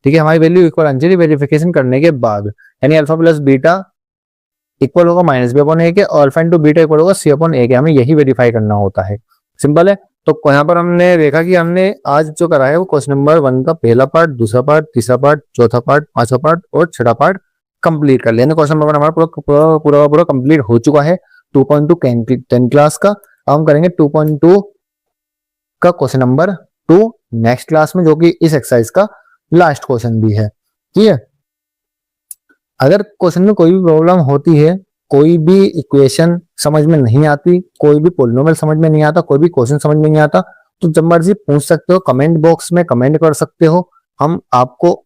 ठीक है, हमारी वैल्यू इक्वल आनी चाहिए वेरिफिकेशन करने के बाद, यानी अल्फा प्लस बीटा इक्वल होगा माइनस बी अपॉन ए के, और अल्फा इंटू बीटा इक्वल होगा सी अपॉन ए के। हमें यही वेरीफाई करना होता है, सिंपल है। तो यहाँ पर हमने देखा कि हमने आज जो करा है वो क्वेश्चन नंबर 1 का पहला पार्ट, दूसरा पार्ट, तीसरा पार्ट, चौथा पार्ट, पांचवा पार्ट और छठा पार्ट कंप्लीट कर लिया। क्वेश्चन नंबर हमारा पूरा कंप्लीट हो चुका है 2.2 10 क्लास का। अब हम करेंगे 2.2 का क्वेश्चन नंबर 2 नेक्स्ट क्लास में, जो कि इस एक्सरसाइज का लास्ट क्वेश्चन भी है। ठीक है, अगर क्वेश्चन में कोई भी प्रॉब्लम होती है, कोई भी इक्वेशन समझ में नहीं आती, कोई भी पॉलिनोमियल समझ में नहीं आता, कोई भी क्वेश्चन समझ में नहीं आता, तो जब मर्जी पूछ सकते हो, कमेंट बॉक्स में कमेंट कर सकते हो। हम आपको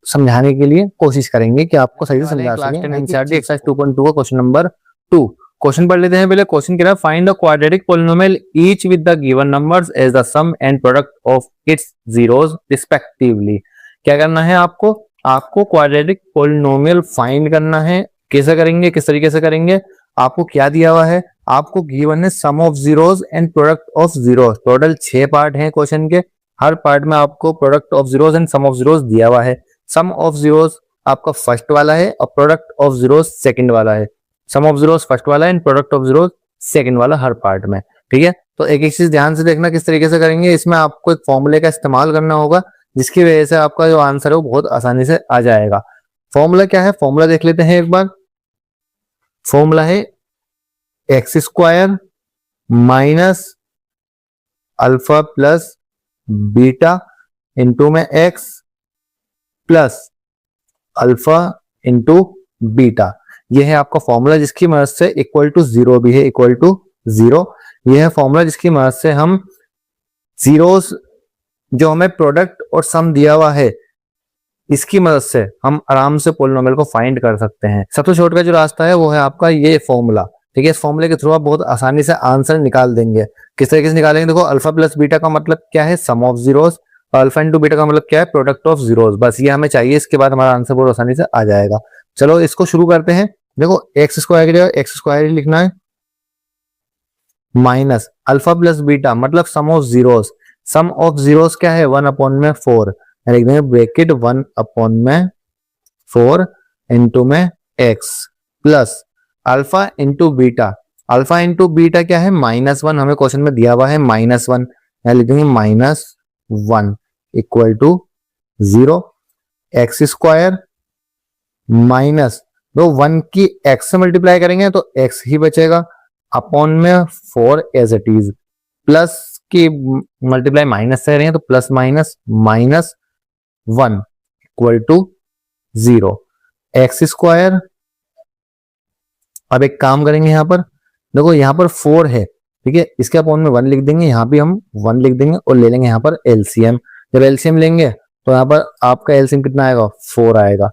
समझाने के लिए कोशिश करेंगे कि आपको सही से समझा सकें। एनसीईआरटी एक्सरसाइज 2.2 का क्वेश्चन नंबर 2। क्वेश्चन पढ़ लेते हैं पहले। क्वेश्चन कह रहा है find the quadratic polynomial each with the given numbers as the sum and product of its zeros respectively. क्या करना है आपको? आपको क्वाड्रेटिक पॉलिनोमियल फाइंड करना है। कैसे करेंगे, किस तरीके से करेंगे? आपको क्या दिया हुआ है? आपको गिवन है sum of zeros and product of zeros. Total 6 part हैं क्वेश्चन के, हर पार्ट में आपको product of zeros and sum of zeros दिया हुआ है। सम ऑफ जीरोस आपका फर्स्ट वाला है और प्रोडक्ट ऑफ जीरोस सेकंड वाला है। सम ऑफ जीरोस फर्स्ट वाला है and product of zeros second वाला हर पार्ट में। ठीक है, तो एक एक चीज ध्यान से देखना किस तरीके से करेंगे। इसमें आपको एक फॉर्मूले का इस्तेमाल करना होगा, जिसकी वजह से आपका जो आंसर है वो बहुत आसानी से आ जाएगा। फॉर्मूला क्या है? फॉर्मूला देख लेते हैं एक बार। फॉर्मूला है x square minus alpha plus beta into में x plus alpha into beta. यह है आपका फॉर्मूला, जिसकी मदद से इक्वल टू जीरो भी है, इक्वल टू जीरो। यह है फॉर्मूला जिसकी मदद से हम जीरोस जो हमें प्रोडक्ट और सम दिया हुआ है, इसकी मदद से हम आराम से पॉलिनोमियल को फाइंड कर सकते हैं। सबसे छोटा का जो रास्ता है वो है आपका ये फॉर्मूला। ठीक है, इस फॉर्मूले के थ्रू आप बहुत आसानी से आंसर निकाल देंगे। किस तरीके से निकालेंगे? देखो, अल्फा प्लस बीटा का मतलब क्या है? Sum of zeros. और अल्फा इंटू बीटा का मतलब क्या है? Product of zeros. बस ये हमें चाहिए, इसके बाद हमारा आंसर बहुत आसानी से आ जाएगा। चलो इसको शुरू करते हैं। देखो, एक्स स्क्वायर की जगह एक्स स्क्वायर ही लिखना है, माइनस अल्फा प्लस बीटा मतलब sum of zeros. Sum of zeros क्या है? 1 अपॉन में 4, लिख देंगे ब्रैकेट 1 अपॉन में 4 इंटू में x plus alpha into beta. Alpha into beta क्या है? -1। हमें क्वेश्चन में दिया हुआ है -1, यहाँ लिख देंगे -1 equal to 0। X square minus, तो 1 की एक्स से मल्टीप्लाई करेंगे तो एक्स ही बचेगा, अपॉन में 4 एज इट इज, प्लस की मल्टीप्लाई माइनस से करेंगे तो plus minus -1 equal to 0। X square, अब एक काम करेंगे यहाँ पर, देखो यहाँ पर 4 है, ठीक है, इसके अपॉन में 1 लिख देंगे, यहाँ भी हम 1 लिख देंगे और ले लेंगे यहाँ पर एलसीएम। जब एलसीएम लेंगे तो यहाँ पर आपका एलसीएम कितना आएगा? 4 आएगा।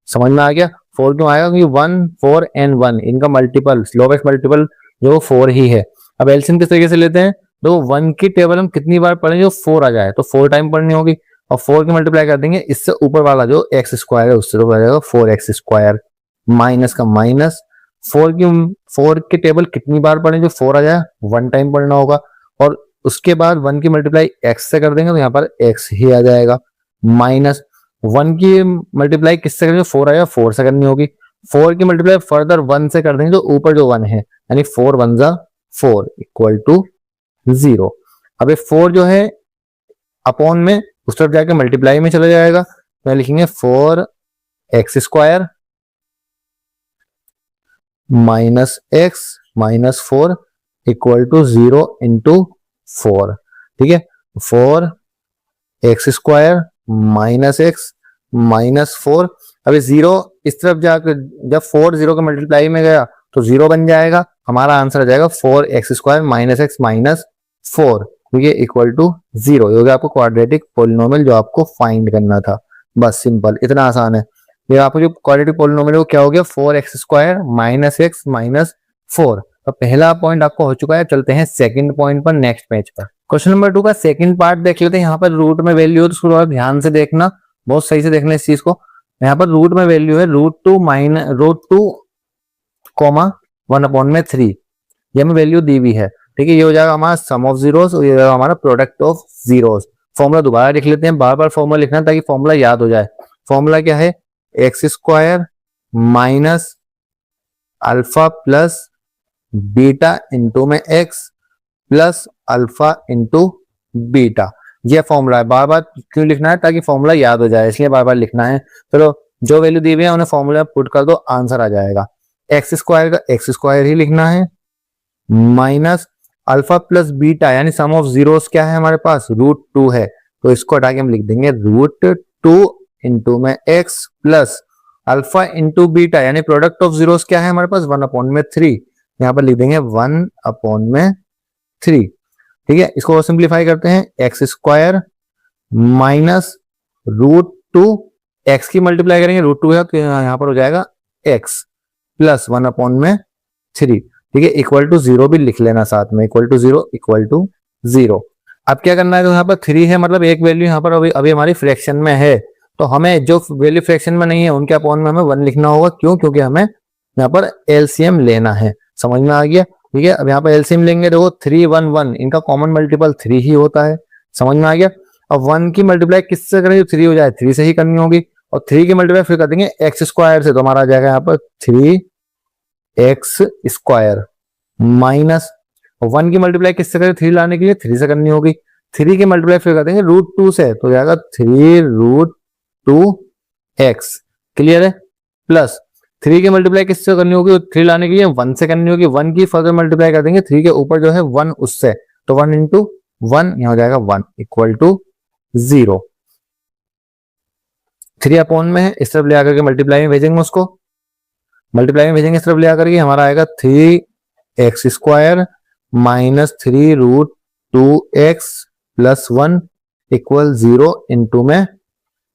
समझ में आ गया? 4 क्यों आएगा? क्योंकि 1, 4 एंड 1 इनका मल्टीपल, लोवेस्ट मल्टीपल जो 4 ही है। अब एलसीएम किस तरीके से लेते हैं? तो 1 की टेबल हम कितनी बार पढ़ें जो 4 आ जाए, तो 4 टाइम पढ़नी होगी, और 4 की मल्टीप्लाई कर देंगे इससे ऊपर वाला जो एक्स स्क्वायर है उससे, तो आ जाएगा 4x स्क्वायर, माइनस का माइनस। 4 की टेबल कितनी बार पढ़ें जो 4 आ जाए? 1 टाइम पढ़ना होगा, और उसके बाद 1 की मल्टीप्लाई x से कर देंगे तो यहाँ पर x ही आ जाएगा, माइनस 1 की मल्टीप्लाई किससे करेंगे? 4 आएगा, 4 से करनी होगी। 4 की मल्टीप्लाई फर्दर 1 से कर देंगे, जो ऊपर जो 1 है, यानी 4 1 जा 4 इक्वल टू 0। अब ये 4 जो है अपॉन में उस तरफ जाके मल्टीप्लाई में चला जाएगा, तो लिखेंगे 4x square minus x minus 4 equal to 0 into 4। ठीक है, 4x square minus x minus 4। अभी 0 इस तरफ जाकर जब 4 0 के मल्टीप्लाई में गया तो 0 बन जाएगा, हमारा आंसर आ जाएगा 4x square minus x minus 4, ठीक है, इक्वल टू 0। ये आपको क्वाड्रेटिक पॉलिनोमियल जो आपको फाइंड करना था, बस सिंपल, इतना आसान है। ये आपको जो क्वाड्रेटिक पॉलिनोमियल वो क्या हो गया? 4x square minus x minus 4। तो पहला पॉइंट आपको हो चुका है। चलते हैं सेकंड पॉइंट पर, नेक्स्ट पेज पर। क्वेश्चन नंबर 2 का सेकंड पार्ट देख लेते हैं। यहाँ पर रूट में वैल्यू है तो उसको ध्यान से देखना, बहुत सही से देखना इस चीज को। यहाँ पर रूट में वैल्यू है √2 कॉमा 1 अपॉन में 3, ये हमें वैल्यू दी हुई है। ठीक है, ये हो जाएगा हमारा सम ऑफ जीरोस और ये हो जाएगा हमारा प्रोडक्ट ऑफ जीरोस। फॉर्मूला दोबारा लिख लेते हैं, बार बार फॉर्मूला लिखना ताकि फॉर्मूला याद हो जाए। फॉर्मूला क्या है, x square minus alpha plus beta into में x plus alpha into beta. ये फॉर्मूला है, बार बार क्यों लिखना है, ताकि फॉर्मूला याद हो जाए, इसलिए बार बार लिखना है। चलो जो वैल्यू दी हुई है उन्हें फॉर्मूला पुट कर दो, आंसर आ जाएगा। एक्स स्क्वायर का एक्स स्क्वायर ही लिखना है माइनस अल्फा प्लस बीटा यानी सम ऑफ जीरोस क्या है हमारे पास, √2 है, तो इसको हटा के हम लिख देंगे √2 इंटू में x plus alpha into beta यानी प्रोडक्ट ऑफ जीरोस क्या है हमारे पास 1/3, यहाँ पर लिख देंगे 1/3। ठीक है, इसको सिंप्लीफाई करते हैं, एक्स स्क्वायर माइनस √2, एक्स की मल्टीप्लाई करेंगे √2 है तो यहाँ पर हो जाएगा एक्स प्लस 1/3। ठीक है, इक्वल टू 0 भी लिख लेना साथ में, इक्वल टू 0। अब क्या करना है, तो यहाँ पर 3 है, मतलब एक वैल्यू यहाँ पर अभी हमारी फ्रैक्शन में है, तो हमें जो वैल्यू फ्रैक्शन में नहीं है उनके अपॉन में हमें 1 लिखना होगा। क्यों, क्योंकि हमें यहाँ पर एलसीएम लेना है। समझ में आ गया। ठीक है, अब यहाँ पर एलसीएम लेंगे, देखो 3 1 1 इनका कॉमन मल्टीपल 3 ही होता है। समझ में आ गया। अब 1 की मल्टीप्लाई किससे करें, 3 हो जाए 3 से ही करनी होगी, और 3 की मल्टीप्लाई फिर कर देंगे एक्स स्क्वायर से, तो हमारा आ जाएगा यहाँ पर 3x स्क्वायर माइनस 1 की मल्टीप्लाई किससे करें, 3 लाने के लिए 3 से करनी होगी, 3 की मल्टीप्लाई फिर कर देंगे √2 से, तो जाएगा 3√2x। क्लियर है। प्लस 3 की मल्टीप्लाई किससे करनी होगी, 3 लाने के लिए 1 से करनी होगी, 1 की फर्दर मल्टीप्लाई कर देंगे 3 के ऊपर जो है 1 उससे, तो 1 इंटू 1 यहाँ हो जाएगा 1 इक्वल टू 0। 3 अपॉन में है, इस तरफ ले आकर के मल्टीप्लाई में भेजेंगे, उसको मल्टीप्लाई में भेजेंगे इस तरफ ले आकर के, हमारा आएगा 3x square minus 3√2x plus 1 equal 0 into में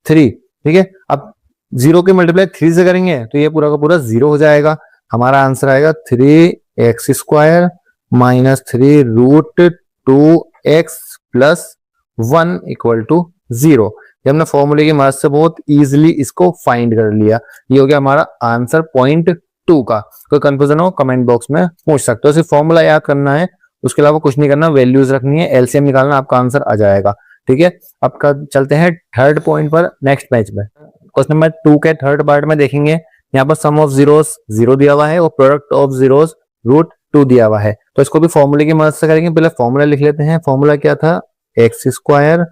3। ठीक है, अब 0 के मल्टीप्लाई 3 से करेंगे तो ये पूरा का पूरा 0 हो जाएगा। हमारा आंसर आएगा 3x square minus 3√2x plus 1 equal to 0। ये हमने फॉर्मूले की मदद से बहुत इजीली इसको फाइंड कर लिया। ये हो गया हमारा आंसर पॉइंट 2 का। कोई कंफ्यूजन हो कमेंट बॉक्स में पूछ सकते हो, सिर्फ फॉर्मूला याद करना है, उसके अलावा कुछ नहीं करना, वैल्यूज रखनी है, एलसीएम निकालना, आपका आंसर आ जाएगा। ठीक है, अब चलते हैं थर्ड पॉइंट पर नेक्स्ट पेज में। क्वेश्चन नंबर 2 के थर्ड पार्ट में देखेंगे, यहाँ पर सम ऑफ जीरोस 0 दिया हुआ है और प्रोडक्ट ऑफ जीरोस √2 दिया हुआ है, तो इसको भी फॉर्मूले की मदद से करेंगे। पहले फॉर्मूला लिख लेते हैं। फॉर्मूला क्या था, x square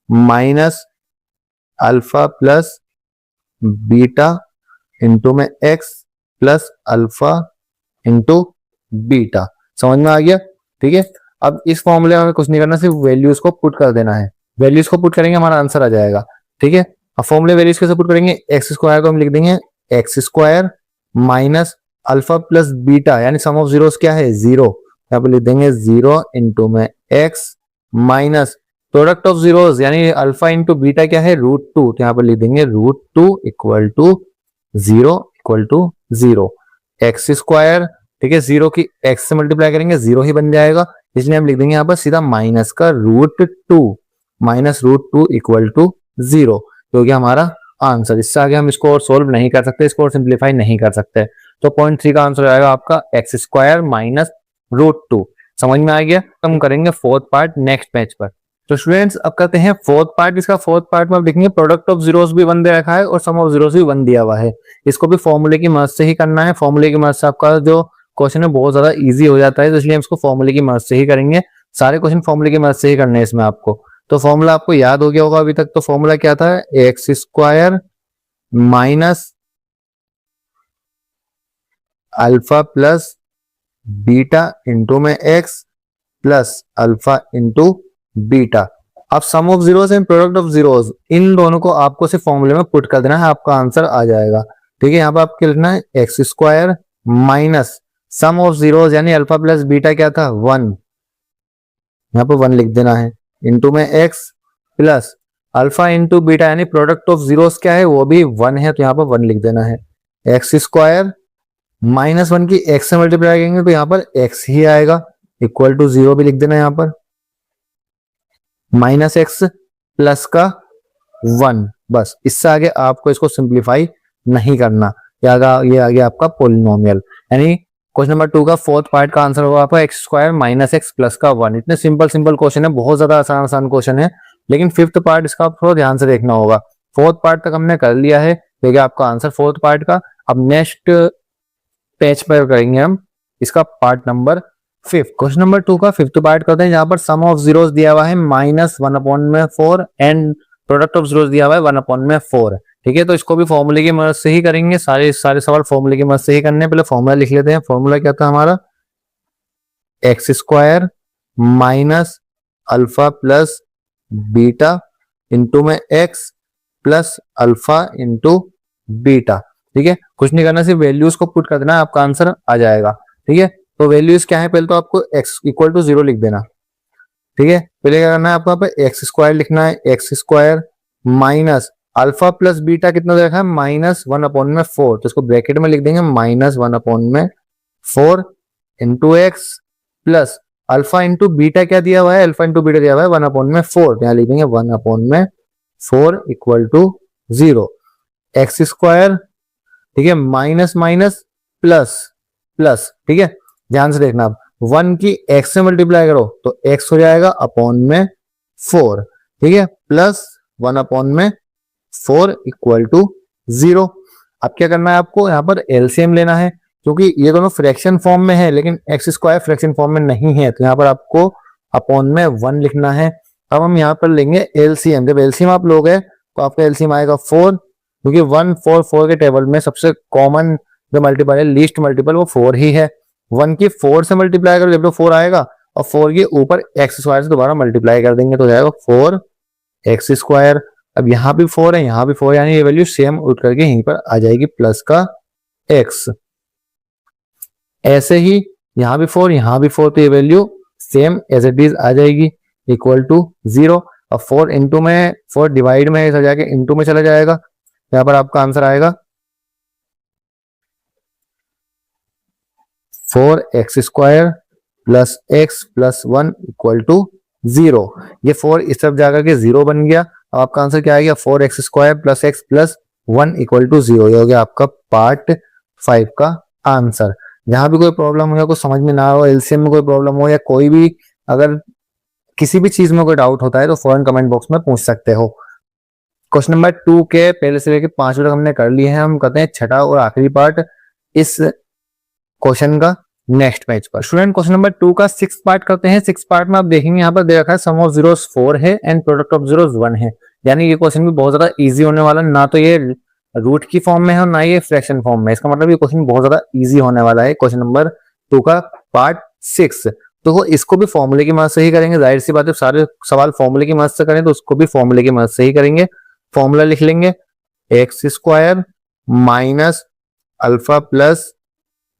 minus alpha plus beta into में x plus alpha into beta. समझ में आ गया। ठीक है, अब इस फॉर्मूले में कुछ नहीं करना, सिर्फ वैल्यूज को पुट कर देना है। वैल्यूज को पुट करेंगे हमारा आंसर आ जाएगा। ठीक है, अब फॉर्मूले वैल्यूज कैसे पुट करेंगे, एक्स स्क्वायर को हम लिख देंगे x square minus alpha plus beta यानी सम ऑफ जीरोस क्या है 0, यहाँ पे लिख देंगे 0 इंटू में x minus product of zeros यानी अल्फा इंटू बीटा क्या है √2, तो यहाँ पर लिख देंगे √2 equal to 0 equal to 0 x square. ठीक है, 0 की एक्स से मल्टीप्लाई करेंगे 0 ही बन जाएगा, इसलिए हम लिख देंगे यहाँ पर सीधा माइनस का √2 माइनस √2 इक्वल टू 0, तो हो गया हमारा आंसर। इससे आगे हम इसको और सोल्व नहीं कर सकते, इसको और सिंप्लीफाई नहीं कर सकते, तो पॉइंट 3 का आंसर आएगा आपका एक्स स्क्वायर माइनस √2। समझ में आ गया। हम करेंगे फोर्थ पार्ट नेक्स्ट पेज पर। तो स्टूडेंट्स अब करते हैं फोर्थ पार्ट। इसका फोर्थ पार्ट में आप देखेंगे प्रोडक्ट ऑफ जीरोस भी 1 दे रखा है और सम ऑफ जीरोस भी 1 दिया हुआ है। इसको भी फॉर्मूले की मदद से ही करना है। फॉर्मूले की मदद से आपका जो क्वेश्चन है बहुत ज्यादा इजी हो जाता है, तो इसलिए हम इसको फॉर्मूले की मदद से ही करेंगे। सारे क्वेश्चन फॉर्मूले की मदद से ही करने हैं इसमें आपको। तो फॉर्मूला आपको याद हो गया होगा अभी तक। तो फॉर्मूला क्या था, x square minus alpha plus beta into में x plus alpha into beta. अब sum of zeros and product of zeros इन दोनों को आपको सिर्फ फॉर्मूले में पुट कर देना है, आपका आंसर आ जाएगा। ठीक है, यहाँ पे आपको लिखना है x square minus sum of zeros यानी अल्फा प्लस बीटा क्या था 1, यहाँ पे 1 लिख देना है, इंटू में x plus alpha into beta यानी प्रोडक्ट ऑफ जीरोस क्या है वो भी 1 है, तो यहाँ पर 1 लिख देना है। एक्स स्क्वायर माइनस 1 की एक्स से मल्टीप्लाई करेंगे तो यहाँ पर एक्स ही आएगा, इक्वल टू 0 भी लिख देना है यहाँ पर, माइनस एक्स प्लस का 1। बस इससे आगे आपको इसको सिंप्लीफाई नहीं करना। ये आ गया आपका पोलिनोमियल, यानी क्वेश्चन नंबर 2 का फोर्थ पार्ट का आंसर होगा आपका x square minus x plus का 1। इतने सिंपल सिंपल क्वेश्चन है, बहुत ज्यादा आसान आसान क्वेश्चन है, लेकिन फिफ्थ पार्ट इसका थोड़ा ध्यान से देखना होगा। फोर्थ पार्ट तक हमने कर लिया है, देखिए आपका आंसर फोर्थ पार्ट का। अब नेक्स्ट पेज पर करेंगे हम इसका पार्ट नंबर 5। क्वेश्चन नंबर 2 का फिफ्थ पार्ट करते हैं, जहां पर सम ऑफ जीरोस दिया हुआ है -1/4 एंड प्रोडक्ट ऑफ जीरोस दिया हुआ है 1/4। ठीक है, तो इसको भी फॉर्मूले की मदद से ही करेंगे, सारे सवाल फॉर्मूले की मदद से ही करने। पहले फॉर्मूला लिख लेते हैं। फॉर्मूला क्या था हमारा, x square minus alpha plus beta into में x plus alpha into beta. ठीक है, कुछ नहीं करना, सिर्फ वैल्यूज को पुट कर देना, आपका आंसर आ जाएगा। ठीक है, तो वैल्यूज क्या है, पहले तो आपको x इक्वल टू 0 लिख देना। ठीक है, पहले क्या करना है आपको, यहाँ पे एक्स स्क्वायर लिखना है, x square minus alpha plus beta कितना दे रखा है -1/4, तो इसको ब्रैकेट में लिख देंगे -1/4 into x plus alpha into beta क्या दिया हुआ है, अल्फा इंटू बीटा दिया हुआ है 1/4, यहाँ लिख देंगे 1/4 इक्वल टू 0। एक्स स्क्वायर, ठीक है, माइनस माइनस प्लस प्लस। ठीक है, ध्यान से देखना, आप 1 की x से मल्टीप्लाई करो तो x हो जाएगा अपॉन में 4। ठीक है, प्लस 1/4 इक्वल टू 0। अब क्या करना है आपको, यहाँ पर एलसीएम लेना है, क्योंकि ये दोनों फ्रैक्शन फॉर्म में है लेकिन एक्स स्क्वायर फ्रैक्शन फॉर्म में नहीं है, तो यहाँ पर आपको अपॉन में 1 लिखना है। अब हम यहाँ पर लेंगे एलसीएम। जब एलसीएम आप लोगे तो आपका एलसीएम आएगा 4, क्योंकि 1 4 4 के टेबल में सबसे कॉमन जो मल्टीपल है, लीस्ट मल्टीपल, वो 4 ही है। 1 की 4 से मल्टीप्लाई करो जब तो 4 आएगा, और 4 के ऊपर एक्स स्क्वायर से दोबारा मल्टीप्लाई कर देंगे तो जाएगा 4 एक्स स्क्वायर। अब यहाँ भी 4 है, यहाँ भी 4, यानी ये वैल्यू सेम उठ करके यहीं पर आ जाएगी प्लस का x। ऐसे ही यहाँ भी 4, यहाँ भी 4, तो ये value same as it is आ जाएगी इक्वल टू 0। अब 4 इंटू में, 4 डिवाइड में ऐसा जाके इंटू में चला जाएगा, यहाँ पर आपका आंसर आएगा 4x square plus x plus 1 equal to 0। ये 4 इस तरफ जाकर के 0 बन गया। अब आपका आंसर क्या आ गया, 4x square plus x plus 1 equal to 0। ये हो गया आपका पार्ट 5 का आंसर। जहां भी कोई प्रॉब्लम हो या कुछ समझ में ना हो, एलसीएम में कोई प्रॉब्लम हो, या कोई भी अगर किसी भी चीज में कोई डाउट होता है तो फौरन कमेंट बॉक्स में पूछ सकते हो। क्वेश्चन नंबर 2 के पहले से लेकर 5 तक हमने कर लिए हैं। हम करते हैं छठा और आखिरी पार्ट इस क्वेश्चन का नेक्स्ट पेज पर। स्टूडेंट, क्वेश्चन नंबर 2 का 6th पार्ट करते हैं। 6th पार्ट में आप देखेंगे यहाँ पर दे रखा है सम ऑफ जीरोस 4 है एंड प्रोडक्ट ऑफ जीरोस 1 है, यानी ये क्वेश्चन भी बहुत ज्यादा इजी होने वाला, ना तो ये रूट की फॉर्म में है और ना ये फ्रैक्शन फॉर्म में। इसका मतलब ये क्वेश्चन बहुत ज्यादा इजी होने वाला है। क्वेश्चन नंबर 2 का पार्ट 6, तो इसको भी फॉर्मूले की मदद से ही करेंगे। जाहिर सी बात है, सारे सवाल फॉर्मूले की मदद से करें तो उसको भी फॉर्मूले की मदद से ही करेंगे। फॉर्मूला लिख लेंगे, x square minus alpha plus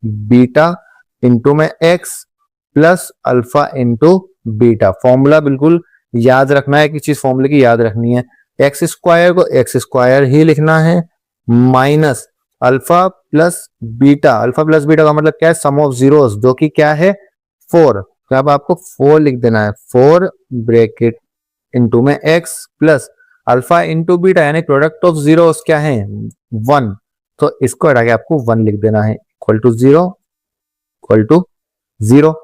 beta into में x plus alpha into beta. Formula बिल्कुल याद रखना है, कि चीज फॉर्मूले की याद रखनी है। एक्स स्क्वायर को एक्स स्क्वायर ही लिखना है, minus alpha plus beta. Alpha plus beta का मतलब क्या है, सम ऑफ जीरोस, जो कि क्या है 4। तो अब आपको 4 लिख देना है, 4 ब्रैकेट इंटू में x plus alpha into beta, यानी प्रोडक्ट ऑफ जीरोस क्या है 1, तो इसको हटा के आपको 1 लिख देना है equal to 0 equal to 0।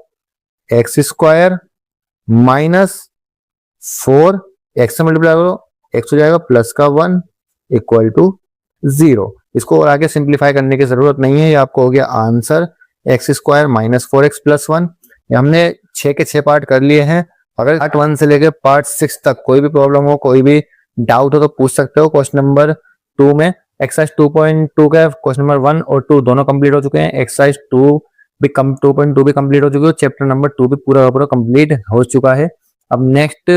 X square minus 4 x से मल्टीप्लाई करो, एक्स हो जाएगा प्लस का 1 इक्वल टू 0। इसको और आगे सिंप्लीफाई करने की जरूरत नहीं है, ये आपको हो गया answer x square minus 4x plus 1। हमने 6 के 6 पार्ट कर लिए हैं। अगर पार्ट 1 से लेकर पार्ट 6 तक कोई भी प्रॉब्लम हो, कोई भी डाउट हो तो पूछ सकते हो। क्वेश्चन नंबर 2 में एक्सरसाइज 2.2 का क्वेश्चन नंबर 1 और 2 दोनों कंप्लीट हो चुके हैं। एक्सरसाइज 2.2 भी कंप्लीट हो चुकी है। चैप्टर नंबर 2 भी पूरा कंप्लीट हो चुका है। अब नेक्स्ट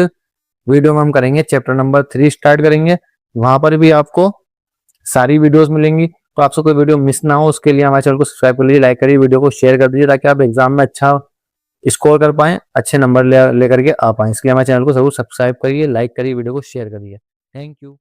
वीडियो में हम करेंगे चैप्टर नंबर 3 स्टार्ट करेंगे। वहां पर भी आपको सारी वीडियोस मिलेंगी, तो आपसे कोई वीडियो मिस ना हो उसके लिए हमारे चैनल को सब्सक्राइब कर लीजिए, लाइक करिए, वीडियो को शेयर कर दीजिए, ताकि आप एग्जाम में अच्छा स्कोर कर पाएं, अच्छे नंबर लेकर के आ पाएं। इसके लिए हमारे चैनल को जरूर सब्सक्राइब करिए, लाइक करिए, वीडियो को शेयर करिए। Thank you.